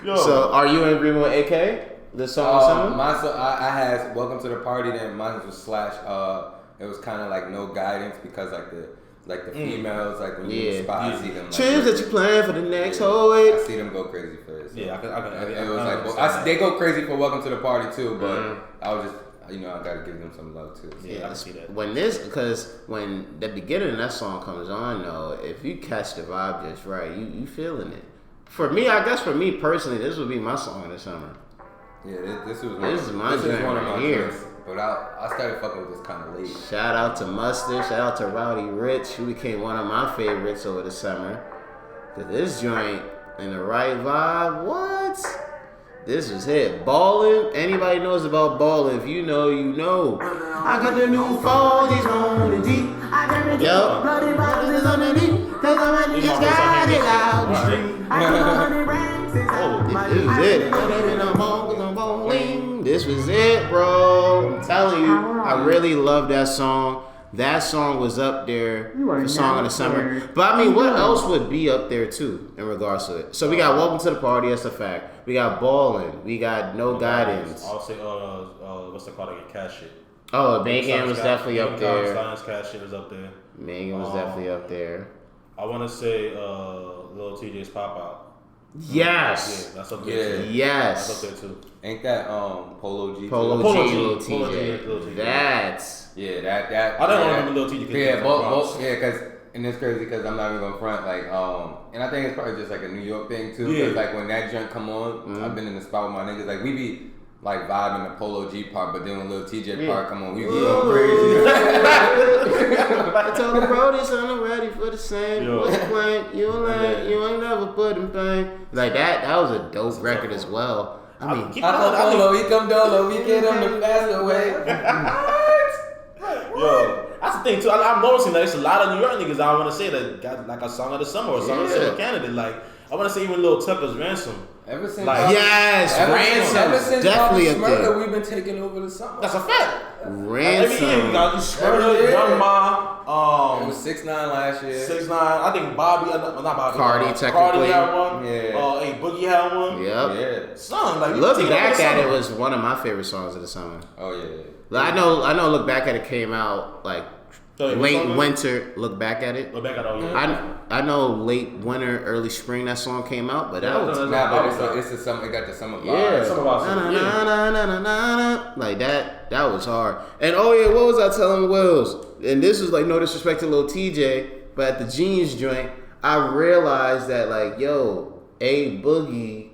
So, are you in agreement with AK? The song I had Welcome to the Party, then mine was Slash. It was kind of no guidance because the females, when you in the spot, I see them. Tunes that you playing for the next whole week. I see them go crazy for it. So. Yeah, it was they go crazy for Welcome to the Party too, but I was just, I gotta give them some love too. So. Yeah, I can see that. Because when the beginning of that song comes on, though, if you catch the vibe just right, you feeling it. For me, I guess for me personally, this would be my song of the summer. Yeah, this is one my of my here. choice. But I started fucking with this kind of late. Shout out to Mustard. Shout out to Rowdy Rich, who became one of my favorites over the summer. This joint in the right vibe. What? This was hit. Ballin'. Anybody knows about ballin'? If you know, you know. I got the new 40s on the Jeep. I got the bloody bottles on the Jeep. Cause I'm just got it out the street. I got 100 racks inside. This was it. This was it, bro. I'm telling you, I really love that song. That song was up there for Song of the Summer. But I mean, what else would be up there too in regards to it? So we got Welcome to the Party, that's a fact. We got Ballin'. We got No Guidance. I'll say, what's the called again? Cash Shit. Oh, Megan was definitely up there. Cash Shit was up there. Megan was definitely up there. I want to say Lil TJ's Pop Out. Yes. Yeah, that's up there too. Yes. That's up there too. Ain't that Polo G? Polo G, Lil TJ. That's. Yeah, that. I don't remember Lil TJ. Yeah, both. Yeah, because and it's crazy because I'm not even gonna front like and I think it's probably just like a New York thing too. Because like when that joint come on, I've been in the spot with my niggas. Like we be like vibing the Polo G part, but then when Lil TJ part come on, we be going crazy. I told the bro this, I'm ready for the same. What's the plan? You ain't never put in pain. Like that was a dope record as well. I mean, I come dolo, he come dolo, we get him the faster way. Yo, that's the thing too. I'm noticing that there's a lot of New York niggas I want to say that got like a Song of the Summer or a Song of the Summer candidate. Like I want to say even Lil Tucker's Ransom. Ever since Ransom, definitely a thing. We've been taking over the summer. That's a fact. Ransom. Every year we got Smurda, Young Ma. It was 6ix9ine last year. 6ix9ine. I think Bobby, not Bobby. Cardi technically. Cardi had one. Yeah. A Boogie had one. Yep. Yeah. Son, like Look Back at It was one of my favorite songs of the summer. Oh yeah. I know. Look Back at It came out like late winter. Look Back at It. Look Back at It. Yeah. I know late winter, early spring that song came out, but that was it's the summer. It got the summer vibe. yeah. Summer vibes. Like that was hard. And what was I telling Willz? And this was like no disrespect to Lil TJ, but at the Genius joint, I realized that like A Boogie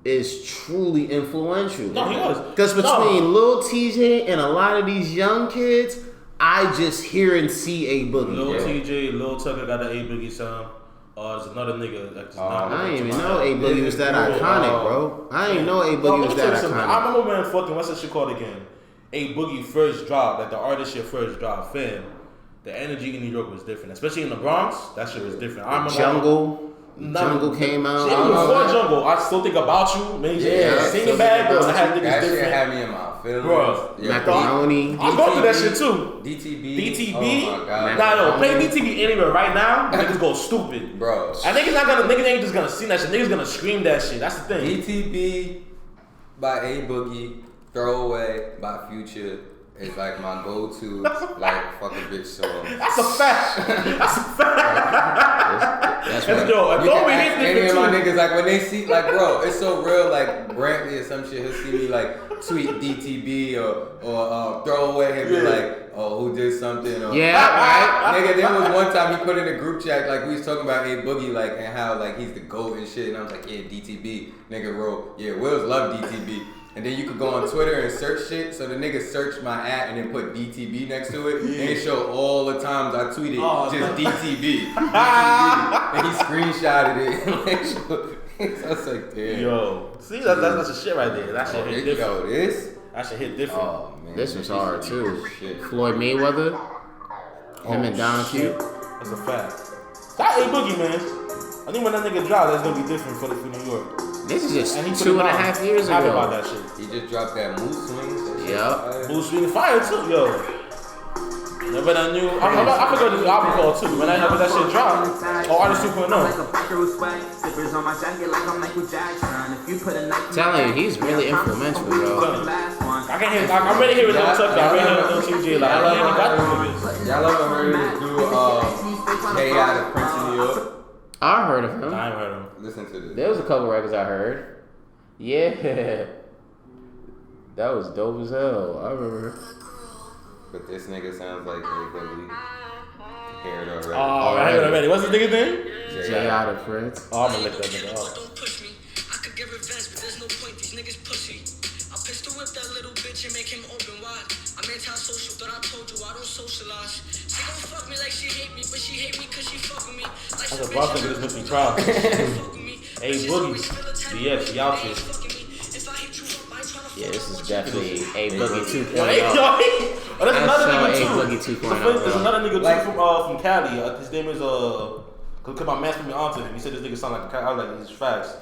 is truly influential. No, he was. Because between Lil TJ and a lot of these young kids, I just hear and see A Boogie. Lil TJ, Lil Tucker got the A Boogie sound. There's another nigga that just I didn't even know A Boogie was that iconic, bro. I didn't know A Boogie was that iconic. I remember when fucking, what's that shit called again? A Boogie first dropped, like the artist shit first dropped, fam. The energy in New York was different, especially in the Bronx. That shit was different. I remember Jungle came out. Even before Jungle, I still think about you. Man, singing bad girl. I had niggas that different. Shit had me in my feelings. Bro, Macaroni. I'm going through that shit too. DTB. Oh my God. Nah, play DTB anywhere right now. Niggas go stupid, bro. And niggas ain't just gonna sing that shit. Niggas gonna scream that shit. That's the thing. DTB by A Boogie, Throwaway by Future is like my go-to like fucking bitch song. That's a fact. That's a fact. That's right. Any of my niggas like when they see like bro, it's so real. Like Brantley or some shit, he'll see me like tweet DTB or Throwaway and be like, oh, who did something? Or, right? Nigga, there was one time he put in a group chat like we was talking about A Boogie like and how like he's the GOAT and shit, and I was like, yeah, DTB. Nigga wrote, yeah, Willz love DTB. And then you could go on Twitter and search shit. So the nigga searched my ad and then put DTB next to it. And it showed all the times I tweeted just DTB. DTB. And he screenshotted it. So I was like, damn. Yo. See, that's the shit right there. That shit hit different. That shit hit different. Oh, man. This was hard too. Shit. Floyd Mayweather. Him and Don Q. That's a fact. That A Boogie, man. I think when that nigga dropped, that's gonna be different for New York. This is just 2.5 years ago. About that shit. He just dropped that Moose Swings. Yep. Moose Swing Fire too, yo. Never I knew. I forgot this album called too. When that shit dropped, Artist 2.0. Telling you, he's really influential, bro. I can hear. I'm ready to hear it on Tucker. I'm ready to hear it on TJ. Like I ain't got the niggas. Y'all ever heard him do K out of Prince of New York? I heard of him. I ain't heard him. Listen to this. There was a couple records I heard. Yeah. That was dope as hell. I remember. But this nigga sounds like A Boogie. Hear it already. Oh, I heard it already. What's the nigga name? Jay out of Prince. Oh, I'm gonna look that nigga up. Don't push me. I could get revenge, but there's no point. These niggas pussy. I pistol whip that little bitch and make him open wide. I'm antisocial, but I told you I don't socialize. She gon' fuck me like she hate me, but she hate me cause she fuck with me. Like That's a boss nigga that's missing trial. Hey, Boogie. DX, he out here. Yeah, this is definitely A Boogie 2.0. Oh, there's another nigga A Boogie too. 2.0. There's another nigga too from Cali. His name is cause my man put me onto him. He said this nigga sound like I was like, it's facts.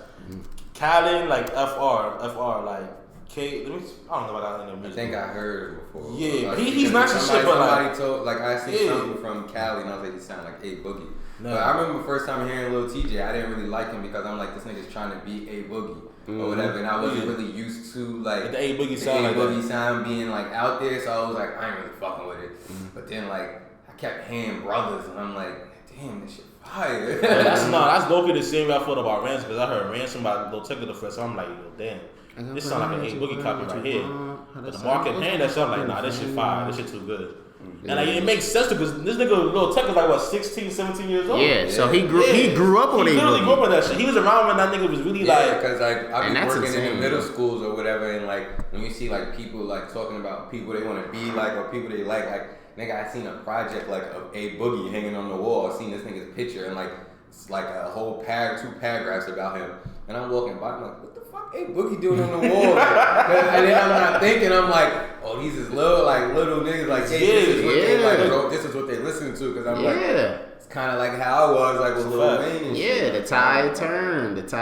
Callan, like FR, like K. I don't know about that name. I think I heard it before. Yeah, like, he's not some shit, but somebody told, like I see something from Cali, and I was like, you sound like A Boogie. No. But I remember the first time hearing Lil TJ, I didn't really like him because I'm like, this nigga's trying to be A Boogie or whatever, and I wasn't really used to like the A Boogie sound, like A Boogie sound being like out there, so I was like, I ain't really fucking with it. But then like I kept hearing brothers, and I'm like, damn, this shit fire. That's low-key the same way I felt about Ransom, because I heard Ransom by Lil Tecca the first, so I'm like, yo, damn, this sound like an A Boogie copy right here. But the market paying that shit, I'm like, nah, this shit fire, this shit too good. And like, it makes sense because this nigga Lil Tecca is like what, 16, 17 years old. Yeah, so he grew up on A Boogie. He literally grew up on that shit. He was around when that nigga was really like. Because like I be working insane, in the middle schools or whatever, and like when you see like people like talking about people they want to be like or people they like nigga, I seen a project like of A Boogie hanging on the wall. I seen this nigga's picture and like it's like a whole two paragraphs about him, and I'm walking by, I'm like, what the fuck A Boogie doing on the wall? And then I'm not thinking, I'm like, oh, these is little niggas like, hey, this is what they like, bro, this is what they listen to, because I'm like, it's kind of like how I was like with Lil Wayne and shit. The tide turns.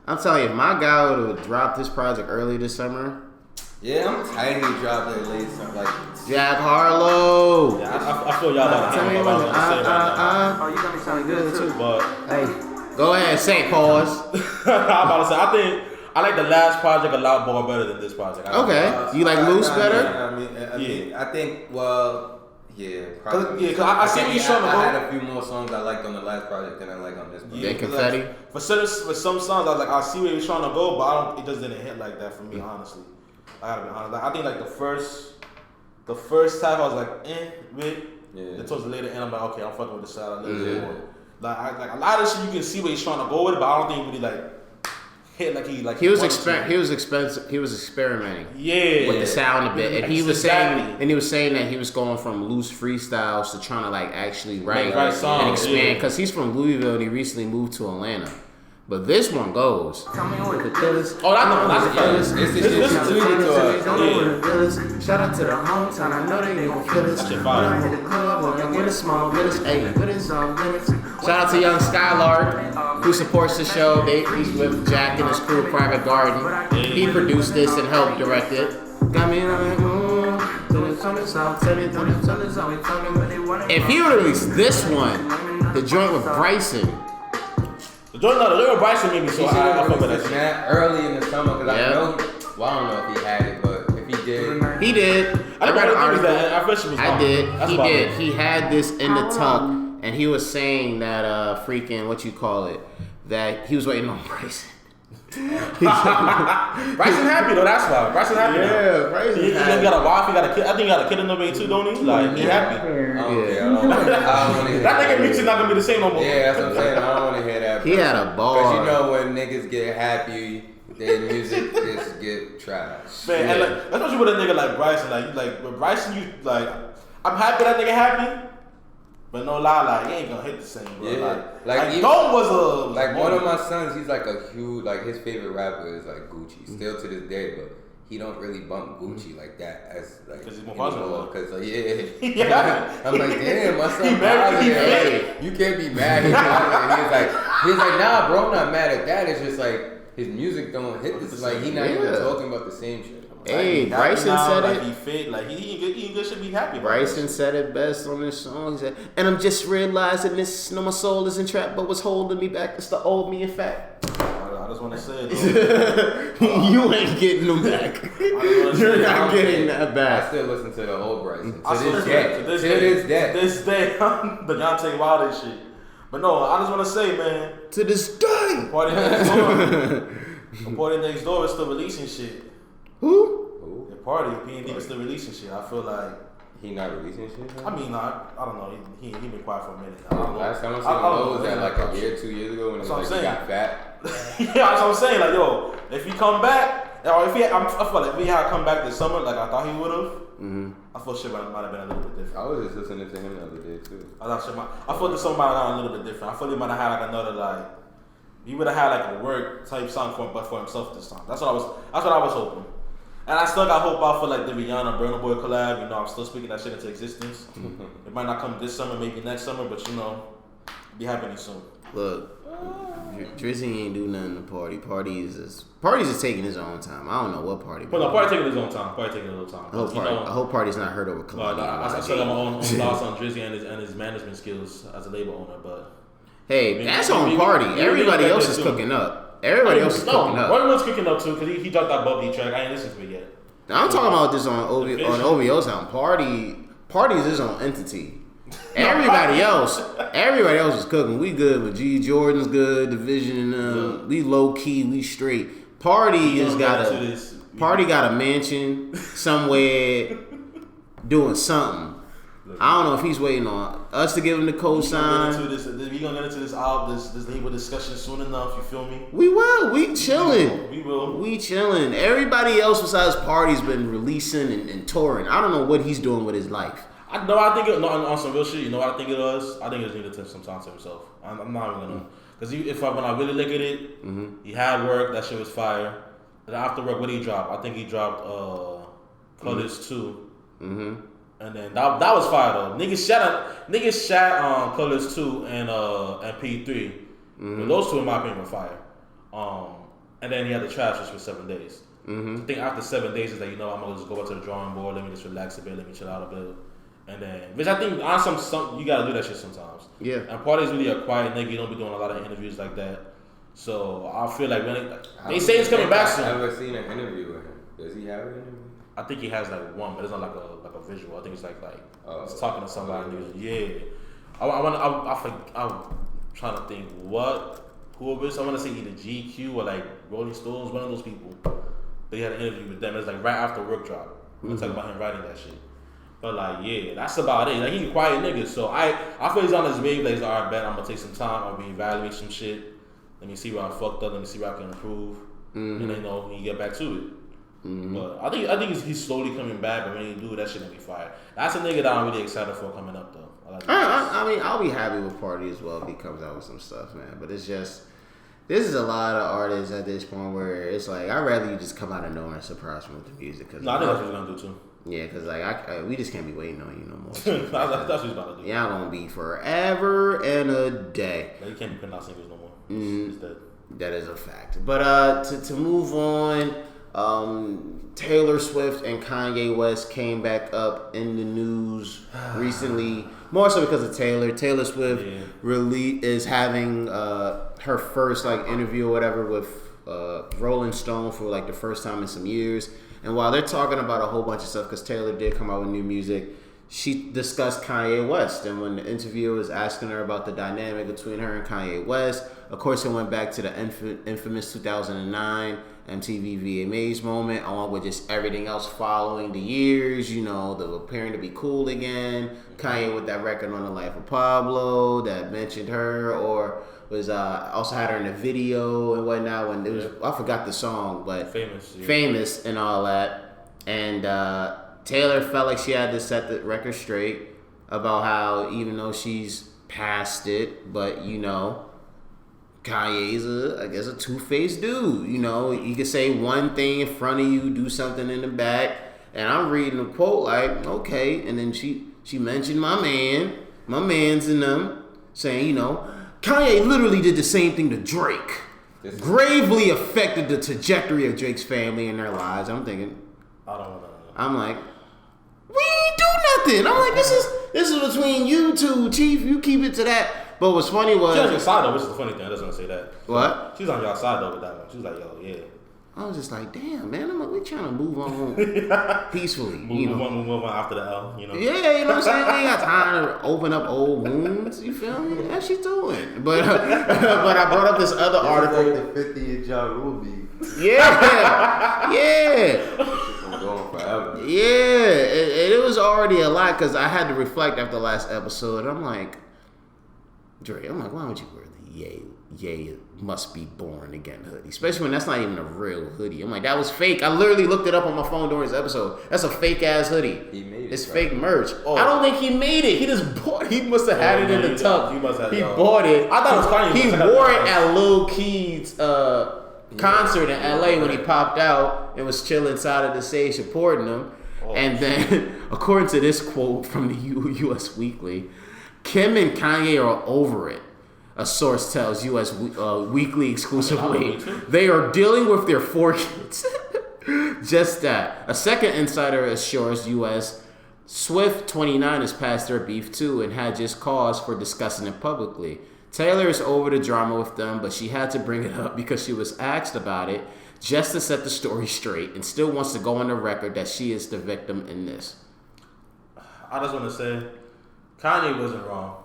I'm telling you, if my guy would have dropped this project early this summer. Yeah, I'm tight he dropped it late summer, like Jack Harlow. Yeah, I feel y'all about to say right now. Oh, you got me sounding good too. But Hey, go ahead, say pause. I'm about to say, I think I like the last project a lot more better than this project. Okay, you like Loose better? I mean, I think, well, yeah, probably. Yeah, cause I see what you're showing. I had a few more songs I liked on the last project than I like on this project. Yeah, Confetti. Like, for some songs, I was like, I see where you're trying to go, but it just didn't hit like that for me, honestly. I gotta be honest. Like, I think like the first half I was like, Then towards the later end, I'm like, okay, I'm fucking with the side a little bit more. Like a lot of shit you can see where he's trying to go with it, but I don't think he really like hit he was experimenting. Yeah, with the sound a bit, and he was saying that he was going from loose freestyles to trying to like actually write and expand because he's from Louisville and he recently moved to Atlanta. But this one goes. Tell me what it is. Oh, that's This is Shout out to the hometown, I know they gon' feel us. When I hit the club, when I get a small village, hey, but it's on limits. Shout out to Young Skylark, who supports the show. He's with Jack and his crew, Private Garden. He produced this and helped direct it. Got me if he would release this one, the joint with Bryson. The joint with Bryson made me so high. I fuck with that shit. Early in the summer, because I know, well, I don't know if he had it, but if he did. He did. I read an article. I did. He did. He had this in the tuck, and he was saying that that he was waiting on Bryson. Bryson happy though, that's why. Bryson happy now. Yeah, Bryson he got a wife, he got a kid. I think he got a kid in the way too, don't he? Like, he happy. I don't want to hear that nigga music not gonna be the same no more. Yeah, that's what I'm saying. I don't want to hear that. He had a ball. Because you know when niggas get happy, their music just get trash. Man, and like, especially with a nigga like Bryson. Like with Bryson, you like, I'm happy that nigga happy. But no lie, like, he ain't gonna hit the same, bro. Yeah. Like Dome was a... Like, one of my sons, he's like a huge... Like, his favorite rapper is, like, Gucci. Still to this day, but he don't really bump Gucci like that as, like... Because he's more positive. Because, like, yeah. I'm like, damn, my son positive. You can't be mad. He's like, nah, bro, I'm not mad at that. It's just, like, his music don't hit this. Like, he not even talking about the same shit. Hey, Bryson said it. He fit, like he good should be happy. Bryson said it best on this song. He said, and I'm just realizing this. No, my soul isn't trapped, but what's holding me back is the old me. In fact, I just want to say it. You ain't getting them back. You're not getting that back. I still listen to the old Bryson to this day, the Deontay Wilder shit. But no, I just want to say, man. To this day, Party Next Door. Party Next Door is still releasing shit. Who? The Party, P&D is still releasing shit. I feel like he not releasing shit. I mean, I don't know. He been quiet for a minute. Last time I seen him was that like a year, 2 years ago when he got fat. Yeah, that's what I'm saying. Like, yo, if he come back, I feel like if he had come back this summer, like I thought he would have. I thought shit might have been a little bit different. I was just listening to him the other day too. I thought the song might have gone a little bit different. I thought he might have had like another like. He would have had like a work type song but for himself this time. That's what I was hoping. And I still got hope out for like the Rihanna Burna Boy collab. You know, I'm still speaking that shit into existence. It might not come this summer, maybe next summer, but you know, be happening soon. Look, Drizzy ain't do nothing to party. Parties is taking his own time. I don't know what party. But no, party taking his own time. I hope party's not heard over Columbia. I still got my own thoughts on Drizzy and his management skills as a label owner, but. Hey, that's on party. Everybody else is cooking up. Everybody else is cooking up. One was cooking up too because he dropped that bubbly track. I ain't listened to it yet. I'm talking about this on OVO's album. Party is his own entity. Everybody else is cooking. We good, but G Jordan's good. Division, we low key, we straight. Party got a mansion somewhere doing something. I don't know if he's waiting on us to give him the cosign. We gonna get into this album, this label discussion soon enough. You feel me? We will. We chilling. We will. We chilling. Everybody else besides Party's been releasing and touring. I don't know what he's doing with his life. I think on some real shit. You know what I think it was? I think it was need to take some time to himself. I'm not even gonna. Because when I really look at it, he had work. That shit was fire. And after work, what did he drop? I think he dropped Colors 2. And then that was fire though. Niggas shot Colors 2 and P3. But those two in my opinion were fire. And then he had the Trash just for 7 days. I think after 7 days is like, you know, I'm gonna just go back to the drawing board, let me just relax a bit, let me chill out a bit. And then which I think on some you gotta do that shit sometimes. Yeah. And Party's really a quiet nigga, you don't be doing a lot of interviews like that. So I feel like when they say it's coming back soon. I've never seen an interview with him. Does he have an interview? I think he has like one, but it's not like a visual. I think it's like he's talking to somebody. Yeah, I'm trying to think who it is. I want to say either GQ or like Rolling Stones, one of those people. But he had an interview with them. It's like right after work drop. We were talking about him writing that shit. But like yeah, that's about it. Like he's a quiet nigga, so I feel he's on his wave. Like alright, bet I'm gonna take some time. I'm gonna reevaluate some shit. Let me see where I fucked up. Let me see where I can improve. And then you know he get back to it. But I think he's slowly coming back, but when he do that shit gonna be fire. That's a nigga that I'm really excited for coming up though. I mean, I'll be happy with Party as well if he comes out with some stuff, man. But it's just this is a lot of artists at this point where it's like I'd rather you just come out of nowhere and surprise me with the music. Cause I think that's what he's gonna do too. Yeah, cause like we just can't be waiting on you no more. That's what he's about to do. Y'all gonna be forever and a day. Like, you can't be putting out singles no more. It's dead. That is a fact. But to move on. Taylor Swift and Kanye West came back up in the news recently, more so because of Taylor. Taylor Swift really is having her first like interview or whatever with Rolling Stone for like the first time in some years. And while they're talking about a whole bunch of stuff, because Taylor did come out with new music, she discussed Kanye West. And when the interviewer was asking her about the dynamic between her and Kanye West, of course it went back to the infamous 2009 MTV VMAs moment, along with just everything else following the years, you know, the appearing to be cool again. Kanye with that record on the Life of Pablo that mentioned her, or was also had her in a video and whatnot when it was, I forgot the song, but famous and all that. And Taylor felt like she had to set the record straight about how even though she's past it, but you know, Kanye's a two-faced dude. You know, he could say one thing in front of you, do something in the back. And I'm reading a quote like, okay. And then she mentioned my man's in them, saying, you know, Kanye literally did the same thing to Drake. Gravely affected the trajectory of Drake's family and their lives. I'm thinking, I'm like, we ain't do nothing. I'm like, this is between you two, Chief. You keep it to that. But what's funny was... She's on your side, though, which is the funny thing. I just want to say that. What? She's on your side, though, with that one. She was like, yo, yeah. I was just like, damn, man. I'm like, we trying to move on peacefully. Move on after the L, you know? Yeah, you know what I'm saying? We ain't got time to open up old wounds. You feel me? That's she doing. But I brought up this other article. Like the 50th Ja Rule beat. Yeah. Yeah. Going forever. Yeah. It was already a lot because I had to reflect after the last episode. I'm like, Dre, I'm like, why don't you wear the Ye must be born again hoodie? Especially when that's not even a real hoodie. I'm like, that was fake. I literally looked it up on my phone during this episode. That's a fake ass hoodie. He made it. It's fake merch. Oh. I don't think he made it. He just bought. He must have had it in the tub. He bought it. I thought it was Kanye. He wore it at Lil Keith's concert in LA when he popped out and was chilling inside of the stage supporting him. And then, according to this quote from the U.S. Weekly, Kim and Kanye are over it. A source tells U.S. Weekly exclusively. They are dealing with their 4 kids. Just that. A second insider assures U.S. Swift 29 has passed their beef too and had just cause for discussing it publicly. Taylor is over the drama with them, but she had to bring it up because she was asked about it just to set the story straight and still wants to go on the record that she is the victim in this. I just want to say, Kanye wasn't wrong.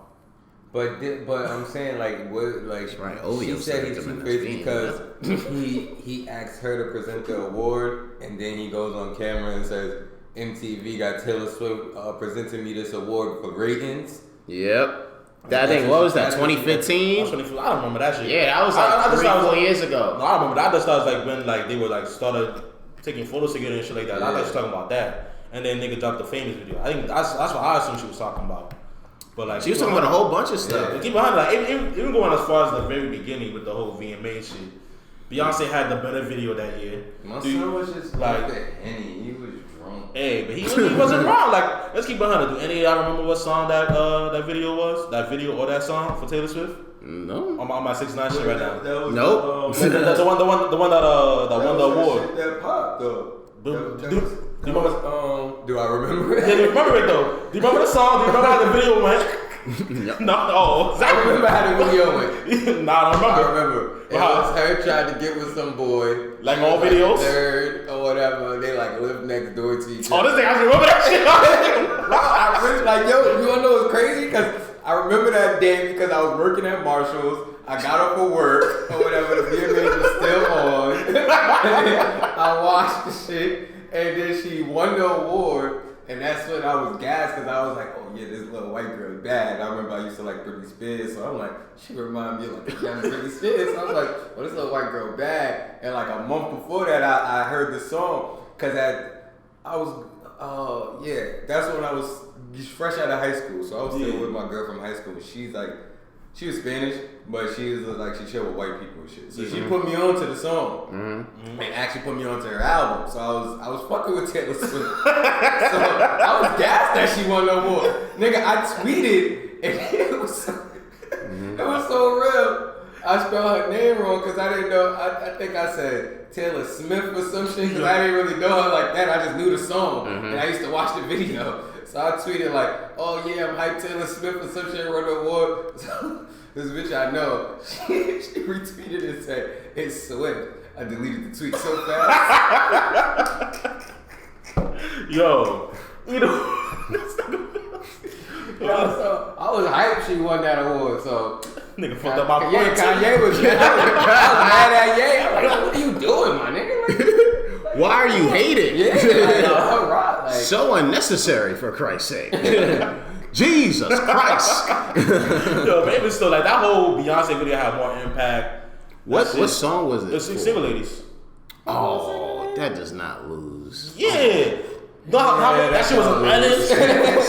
But I'm saying like what like right. She said he's too crazy because he asked her to present the award and then he goes on camera and says MTV got Taylor Swift presenting me this award for ratings. Yep. That thing, what was that, 2015? I don't remember that shit. Yeah, that was like 3-4 years ago. No, I remember that. I just thought it was like when like they were like started taking photos together and shit like that. Yeah. I thought she was talking about that. And then nigga dropped the famous video. I think that's what I assumed she was talking about. But like she was talking about a whole bunch of stuff. Yeah. Keep behind like even going as far as the very beginning with the whole VMA shit. Beyonce had the better video that year. My son was just like Henny. He was drunk. Hey, but he wasn't wrong. Like, let's keep behind it. Do any of y'all remember what song that video was? That video or that song for Taylor Swift? No. I'm on my 6ix9ine shit right now. Nope. The one that won the award. That popped though. Do you remember? Do I remember it? Yeah, you remember it though. Do you remember the song? Do you remember how the video went? No. I remember how the video went. Nah, I don't remember. I remember. It was her trying to get with some boy. Like all videos? Nerd or whatever. They like live next door to each other. Oh, this thing, I remember that shit. I really, like, yo, you wanna know what's crazy? Because I remember that day because I was working at Marshall's. I got up for work or whatever. The VMAs was still on. I watched the shit. And then she won the award. And that's when I was gassed because I was like, oh yeah, this little white girl is bad. I remember I used to like Britney Spears, so I'm like, she remind me of like a young Britney Spears. So I was like, well, this little white girl bad. And like a month before that, I heard the song because that's when I was fresh out of high school. So I was still with my girl from high school. She's like, she was Spanish, but she was like, she chilled with white people and shit. So she put me on to the song and actually put me on to her album. So I was fucking with Taylor Swift. So I was gassed that she won the award. Nigga, I tweeted and it was so real. I spelled her name wrong because I didn't know. I think I said Taylor Smith or some shit because I didn't really know her like that. I just knew the song and I used to watch the video. So I tweeted like, oh yeah, I'm hyped Taylor Swift or some shit, won the award. So this bitch I know, she retweeted and said, it's Swift. I deleted the tweet so fast. Yo, you know. So I was hyped she won that award, so. Nigga fucked up my point. Yeah, Kanye was mad. I was mad at Ye. I'm like, what are you doing, my nigga? Like, why are you hating? Yeah, all right. Like, so unnecessary, for Christ's sake. Jesus Christ. Yo, but even still, like, that whole Beyonce video had more impact. What song was it? It's Single Ladies. Oh, that does not lose. Yeah. That shit was an Ellen.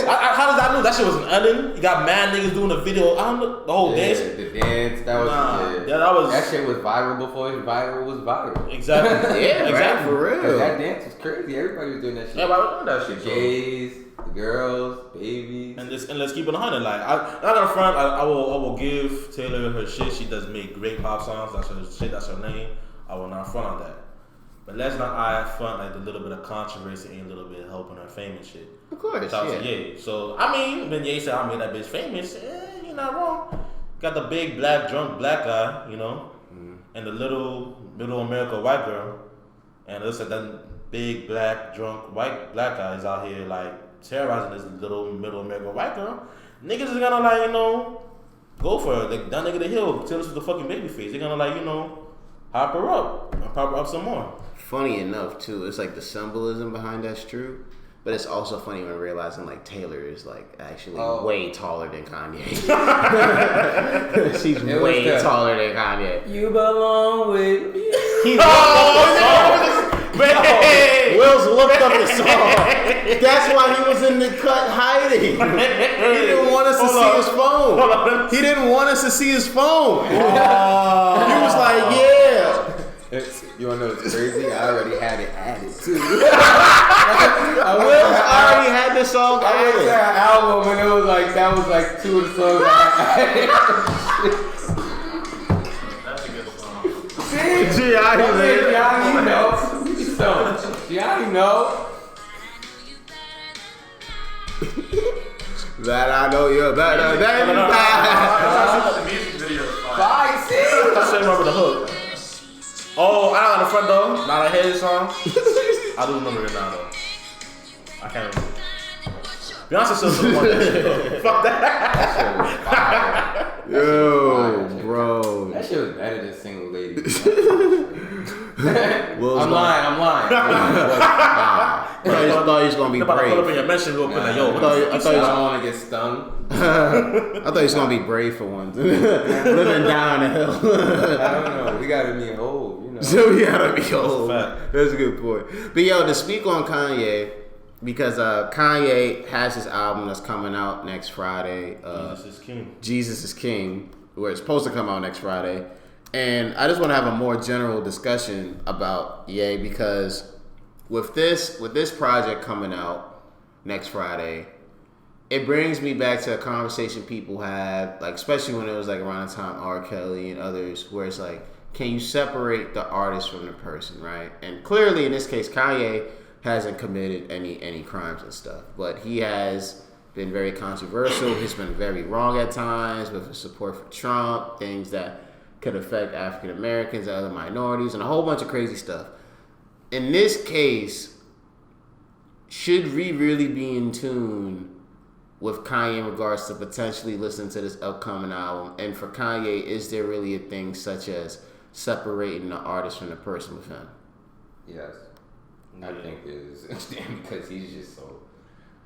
How does that know? That shit was an Ellen. You got mad niggas doing the video. I don't know the whole dance. The dance. That was that shit was viral before viral was viral. Exactly. Yeah, exactly. For real. That dance was crazy. Everybody was doing that shit. Everybody was doing that shit. The gays, the girls, babies. And let's keep it 100. Like not gonna front. I will give Taylor her shit. She does make great pop songs. That's her shit. That's her name. I will not front on that. But let's not front like the little bit of controversy and a little bit of helping her fame and shit. Of course, yeah. So, I mean, when Ye said I made that bitch famous, you're not wrong. Got the big, black, drunk, black guy, you know, and the little, middle America white girl. And listen, that big, black, drunk, white, black guy is out here, like, terrorizing this little, middle America white girl. Niggas is gonna, like, you know, go for her. Like, that nigga the hill, tell us with the fucking baby face. They're gonna, like, you know, hop her up and pop her up some more. Funny enough, too, it's like the symbolism behind that's true. But it's also funny when realizing like Taylor is like actually way taller than Kanye. She's way taller than Kanye. You belong with me. Willz looked up the song. That's why he was in the cut hiding. He didn't want us to see his phone. He didn't want us to see his phone. He was like, yeah. You wanna know what's crazy? I already had it added too. Willz already had this song I went to added. an album and it was like, that was like 2 of the songs I added. That's a good song. See? Gianni know. Gianni know. That I know you're better than that. The music video is fine. Bye, see? I still remember the hook. Oh, I know the front door. Not a head song. I do remember it now though. I can't remember. Beyonce still the one that shit though. Fuck that. Yo, bro. That shit was better than Single Lady. Willz I'm lying. I thought he was gonna be Put up in brave. your mention real quick. Like, yo, I thought he I was don't want to get stung. I thought he was gonna be brave for once. Living down the hill. I don't know. We gotta be old, you know. So we gotta be old. fact. That's a good point. But yo, to speak on Kanye, because Kanye has his album that's coming out next Friday. Jesus is King. Jesus is King, where it's supposed to come out next Friday. And I just want to have a more general discussion about Ye, because with this project coming out next Friday, it brings me back to a conversation people had, like especially when it was like around the time R. Kelly and others, where it's like, can you separate the artist from the person, right? And clearly in this case, Kanye hasn't committed any crimes and stuff, but he has been very controversial. He's been very wrong at times with his support for Trump, things that could affect African Americans and other minorities, and a whole bunch of crazy stuff. In this case, should we really be in tune with Kanye in regards to potentially listening to this upcoming album? And for Kanye, is there really a thing such as separating the artist from the person with him? Yes. I think it is. Because he's just so,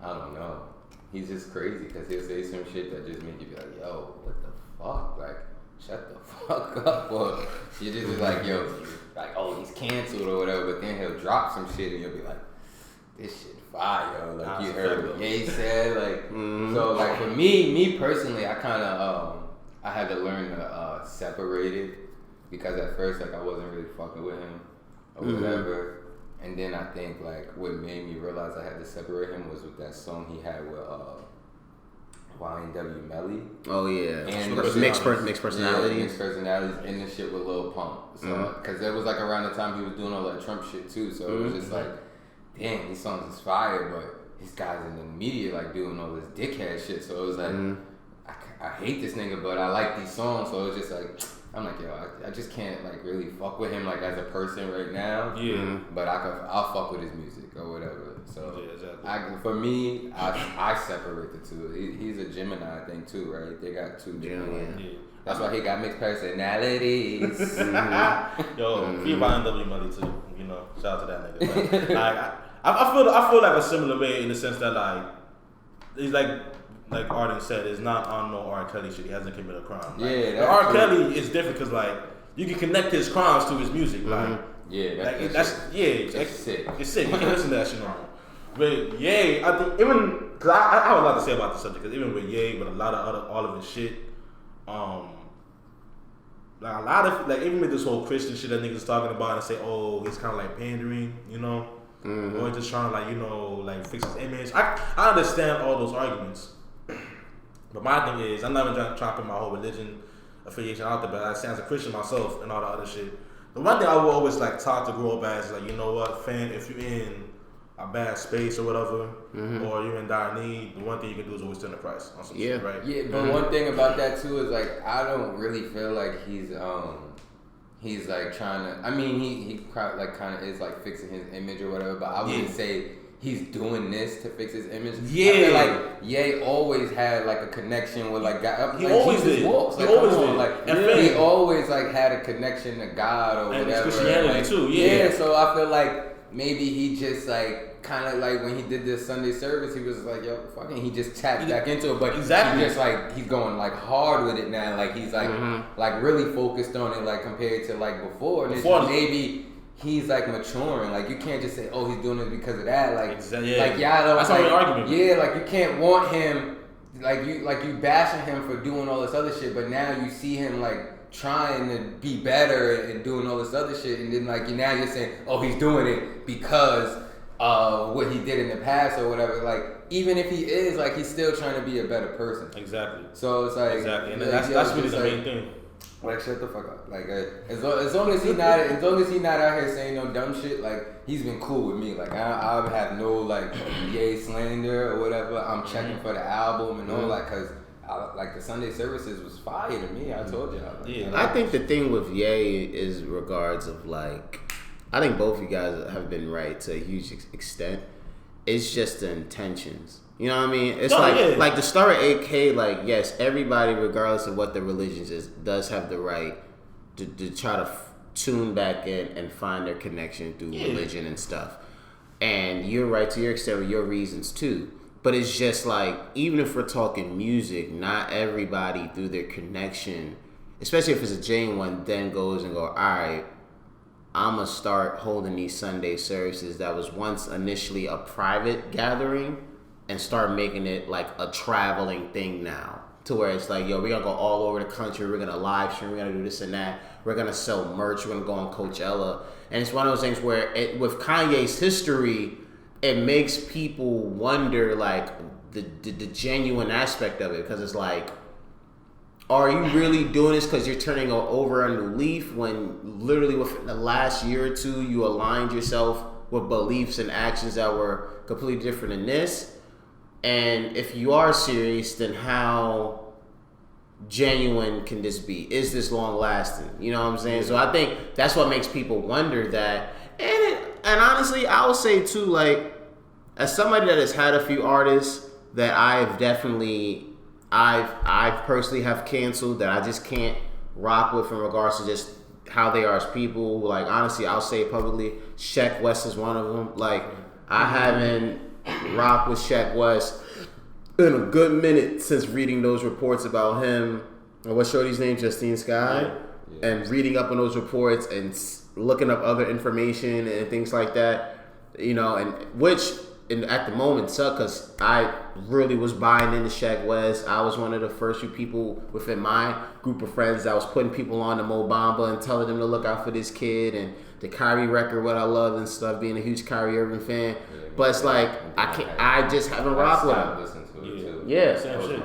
I don't know. He's just crazy because he'll say some shit that just make you be like, yo, what the fuck? Like, shut the fuck up. Or she just is like, yo, like, oh, he's canceled or whatever. But then he'll drop some shit and you'll be like, this shit fire, yo. Like, you heard what Ye said. Like, so, like, for me personally, I kind of, I had to learn to separate it. Because at first, like, I wasn't really fucking with him or whatever. And then I think, like, what made me realize I had to separate him was with that song he had with YNW Melly. Oh, yeah. And mixed personalities. Yeah, mixed personalities. And the shit with Lil Pump. So, because that was, like, around the time he was doing all that Trump shit, too. So, it was just like, damn, these songs is fire, but these guys in the media, like, doing all this dickhead shit. So, it was like, I hate this nigga, but I like these songs. So, it was just like, I'm like, yo, I just can't, like, really fuck with him, like, as a person right now. Yeah. But I'll fuck with his music or whatever. So, Yeah, exactly. for me, I separate the two. He's a Gemini, I think, too, right? They got two different. Yeah. That's why he got mixed personalities. Yo, he YNW money too. You know, shout out to that nigga. Like, I feel like a similar way in the sense that like he's like Arden said, it's not on no R. Kelly shit. He hasn't committed a crime. Like, Yeah, but R. Kelly is different because like you can connect his crimes to his music. Like, Yeah, that's sick. It's sick. You can listen to that shit no more. But Ye, I think even because I have a lot to say about the subject. Because even with Ye, with a lot of all of his shit, like a lot of like even with this whole Christian shit that niggas talking about and say, oh, he's kind of like pandering, you know, or just trying to like like fix his image. I understand all those arguments, but my thing is I'm not even trying to put my whole religion affiliation out there. But I say as a Christian myself and all the other shit, the one thing I will always like taught to grow up as is like, you know what, fam, if you're in a bad space or whatever, or you're in dire need, the one thing you can do is always stand the price on some shit, right? Yeah, but one thing about that too is like I don't really feel like he's like trying to. I mean, he like kind of is like fixing his image or whatever. But I wouldn't say he's doing this to fix his image. Yeah, I feel like Ye always had like a connection with like God. He like, always Jesus did. walks. He Like, always come on, did. like And he always like had a connection to God or And whatever. Christianity like, too. Yeah. So I feel like maybe he just like kind of like when he did this Sunday service, he was like, yo, fucking, he just tapped back into it. But exactly. he just like he's going like hard with it now. Like he's like like really focused on it, like compared to like before. And it's just maybe he's like maturing. Like you can't just say, oh, he's doing it because of that. Like like y'all that's like, how argument. Yeah, like you can't want him. Like you bashing him for doing all this other shit, but now you see him like trying to be better and doing all this other shit, and then like you're saying, oh, he's doing it because what he did in the past or whatever. Like even if he is, like he's still trying to be a better person. Exactly. So it's like exactly, and that's really the main thing. Like shut the fuck up. Like as long as he not out here saying no dumb shit. Like he's been cool with me. Like I have no like yay slander or whatever. I'm checking for the album and all that because like the Sunday services was fire to me. I told you. Like, I think the thing with Ye is regards of like, I think both of you guys have been right to a huge extent. It's just the intentions. You know what I mean? It's like the start of AK, like, yes, everybody, regardless of what their religion is, does have the right to try to tune back in and find their connection through religion and stuff. And you're right to your extent with your reasons too. But it's just like, even if we're talking music, not everybody through their connection, especially if it's a genuine one, then goes and go, all right, I'm going to start holding these Sunday services that was once initially a private gathering and start making it like a traveling thing now. To where it's like, yo, we're going to go all over the country. We're going to live stream. We're going to do this and that. We're going to sell merch. We're going to go on Coachella. And it's one of those things where with Kanye's history, it makes people wonder like the genuine aspect of it. Because it's like, are you really doing this because you're turning over a new leaf when literally within the last year or two, you aligned yourself with beliefs and actions that were completely different than this? And if you are serious, then how genuine can this be? Is this long lasting? You know what I'm saying? So I think that's what makes people wonder that. And honestly, I would say too, like, as somebody that has had a few artists that I've personally have canceled that I just can't rock with in regards to just how they are as people. Like, honestly, I'll say publicly, Sheck West is one of them. Like, I haven't rocked with Sheck West in a good minute since reading those reports about him and what's Shorty's name, Justine Skye, and reading up on those reports and looking up other information and things like that, you know, and which at the moment sucked because I really was buying into Sheck West. I was one of the first few people within my group of friends that was putting people on to Mo Bamba and telling them to look out for this kid, and the Kyrie record, what I love and stuff, being a huge Kyrie Irving fan. But it's like I just haven't rocked with him. Listening to it too. Yeah. Same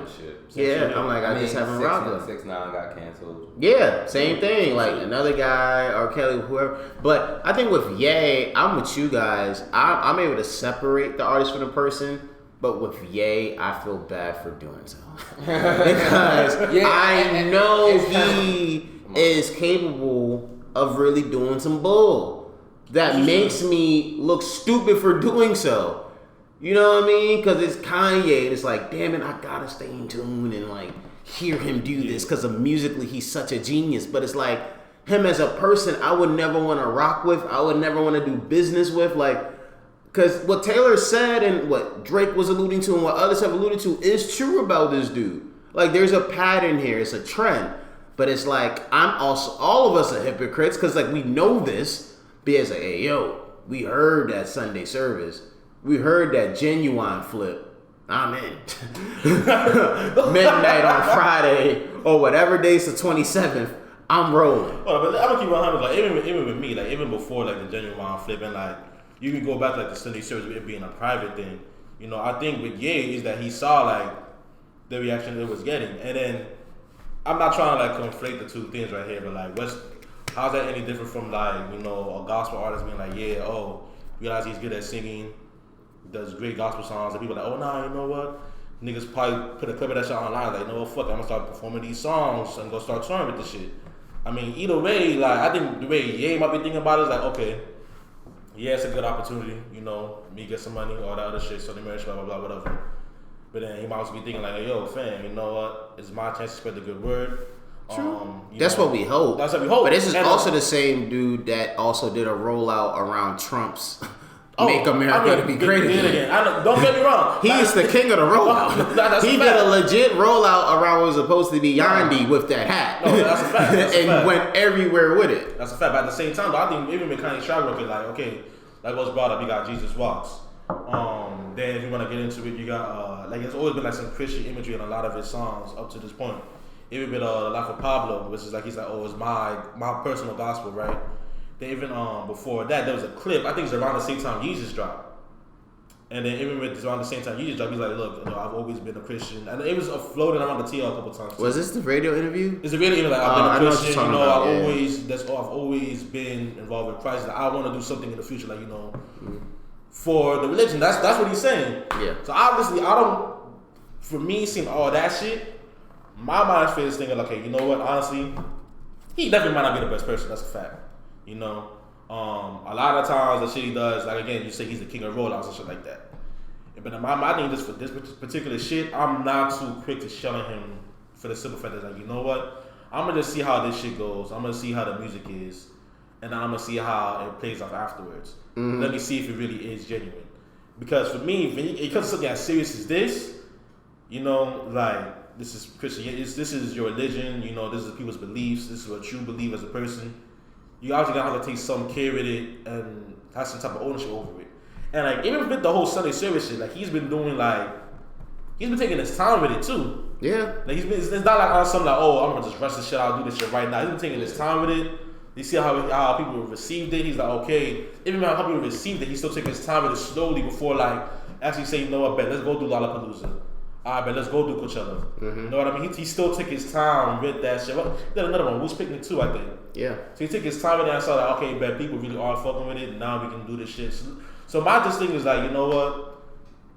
shit. I'm like, I just haven't rocked with him. 6ix9ine got canceled. Yeah, same thing. Like another guy, R. Kelly, whoever. But I think with Ye, I'm with you guys. I'm able to separate the artist from the person. But with Ye, I feel bad for doing so. Because I know he is capable of really doing some bull that makes me look stupid for doing so. You know what I mean? Because it's Kanye, and it's like, damn it, I gotta stay in tune and like hear him do this because of musically he's such a genius. But it's like him as a person, I would never want to rock with. I would never want to do business with. Like, because what Taylor said and what Drake was alluding to and what others have alluded to is true about this dude. Like, there's a pattern here. It's a trend. But it's like, all of us are hypocrites because like we know this. But it's like, hey, yo, we heard that Sunday service. We heard that Genuine flip. I'm in. Midnight on Friday or whatever day's the 27th. I'm rolling. Well, but I'm gonna keep 100. Like even with me, like even before like the Genuine flip, and like you can go back to like the Sunday service with it being a private thing. You know, I think with Ye is that he saw like the reaction it was getting, and then I'm not trying to like conflate the two things right here, but like how's that any different from like, you know, a gospel artist being like, yeah, oh, realize he's good at singing, does great gospel songs, and people are like, oh nah, you know what? Niggas probably put a clip of that shit online, like, no, fuck, I'm gonna start performing these songs and go start touring with this shit. I mean, either way, like, I think the way Ye might be thinking about it is like, okay, yeah, it's a good opportunity, you know, me get some money, all that other shit, so the marriage, blah, blah, blah, whatever. But then he might also be thinking like, yo, fam, you know what? It's my chance to spread the good word. That's what we hope. That's what we hope. But this is and also the same dude that also did a rollout around Trump's Make America to be great again. Don't get me wrong. He's the king of the rollout. He did a legit rollout around what was supposed to be Yandi with that hat. No, that's a fact. And went everywhere with it. That's a fact. But at the same time, I think even with Kanye's track record, like, okay, like what's brought up, you got Jesus Walks. Then if you want to get into it, you got like it's always been like some Christian imagery in a lot of his songs up to this point. Even with the Life of Pablo, which is like he's like, oh, it's my personal gospel, right? Then even before that, there was a clip. I think it's around the same time Jesus dropped. And then even with around the same time Jesus dropped, he's like, look, you know, I've always been a Christian. And it was floating around the TL a couple times. Too. Was this the radio interview? It's a radio interview. Like, I've been a Christian. You know, about, I've always been involved with Christ. Like, I want to do something in the future, like, you know, for the religion. That's what he's saying. Yeah. So obviously, for me, seeing all that shit, my mind's feels thinking, okay, you know what? Honestly, he definitely might not be the best person. That's a fact. You know, a lot of times the shit he does, like again, you say he's the king of rollouts and shit like that. But I think just for this particular shit, I'm not too quick to shun him for the simple fact that, like, you know what? I'm gonna just see how this shit goes. I'm gonna see how the music is, and then I'm gonna see how it plays off afterwards. Mm-hmm. Let me see if it really is genuine. Because for me, when it comes to something as serious as this, you know, like this is Christianity, this is your religion. You know, this is people's beliefs. This is what you believe as a person. You obviously gotta have to take some care with it and have some type of ownership over it. And like even with the whole Sunday service shit, like he's been taking his time with it too. Yeah. Like it's not like on something like, oh, I'm gonna just rush this shit out, do this shit right now. He's been taking his time with it. You see how people received it. He's like, okay, even how people received it, he's still taking his time with it slowly before like actually saying, you know what, bet let's go do Lollapalooza. Alright, but let's go do Coachella. Mm-hmm. You know what I mean? He still took his time with that shit. Well, he did another one, Who's Picnic too, I think. Yeah. So he took his time with that and saw that, okay, but people really are fucking with it, and now we can do this shit. So my just thing is like, you know what?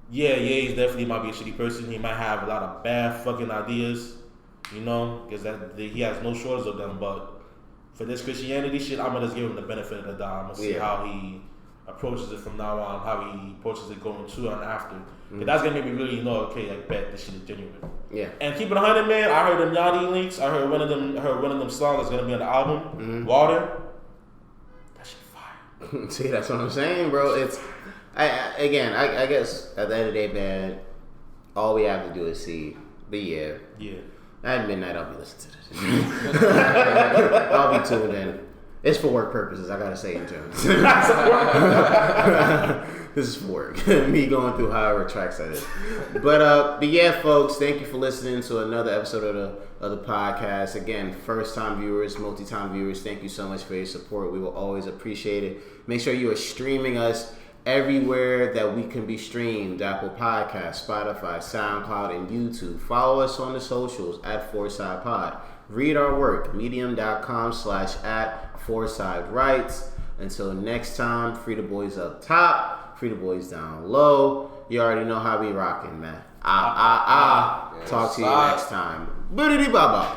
Yeah, he's definitely might be a shitty person. He might have a lot of bad fucking ideas, you know, because he has no shortage of them. But for this Christianity shit, I'm gonna just give him the benefit of the doubt. I'm gonna see how he approaches it from now on, how he approaches it going to and after. Mm-hmm. That's gonna make me really know, okay, like bet this shit is genuine. Yeah. And keep it 100, man. I heard them Yachty links. I heard one of them songs that's gonna be on the album, Water. That shit fire. See, that's what I'm saying, bro. It's I guess at the end of the day, man, all we have to do is see the year. Yeah. At midnight, I'll be listening to this. I'll be tuned in. It's for work purposes, I gotta say in terms. This is for work. Me going through however tracks that is. But yeah, folks, thank you for listening to another episode of the podcast. Again, first time viewers, multi-time viewers, thank you so much for your support. We will always appreciate it. Make sure you are streaming us everywhere that we can be streamed. Apple Podcasts, Spotify, SoundCloud, and YouTube. Follow us on the socials at FoursidePod. Read our work, medium.com/@FoursideWrites. Until next time, free the boys up top, free the boys down low. You already know how we rocking, man. Talk to you next time. Boodity baba.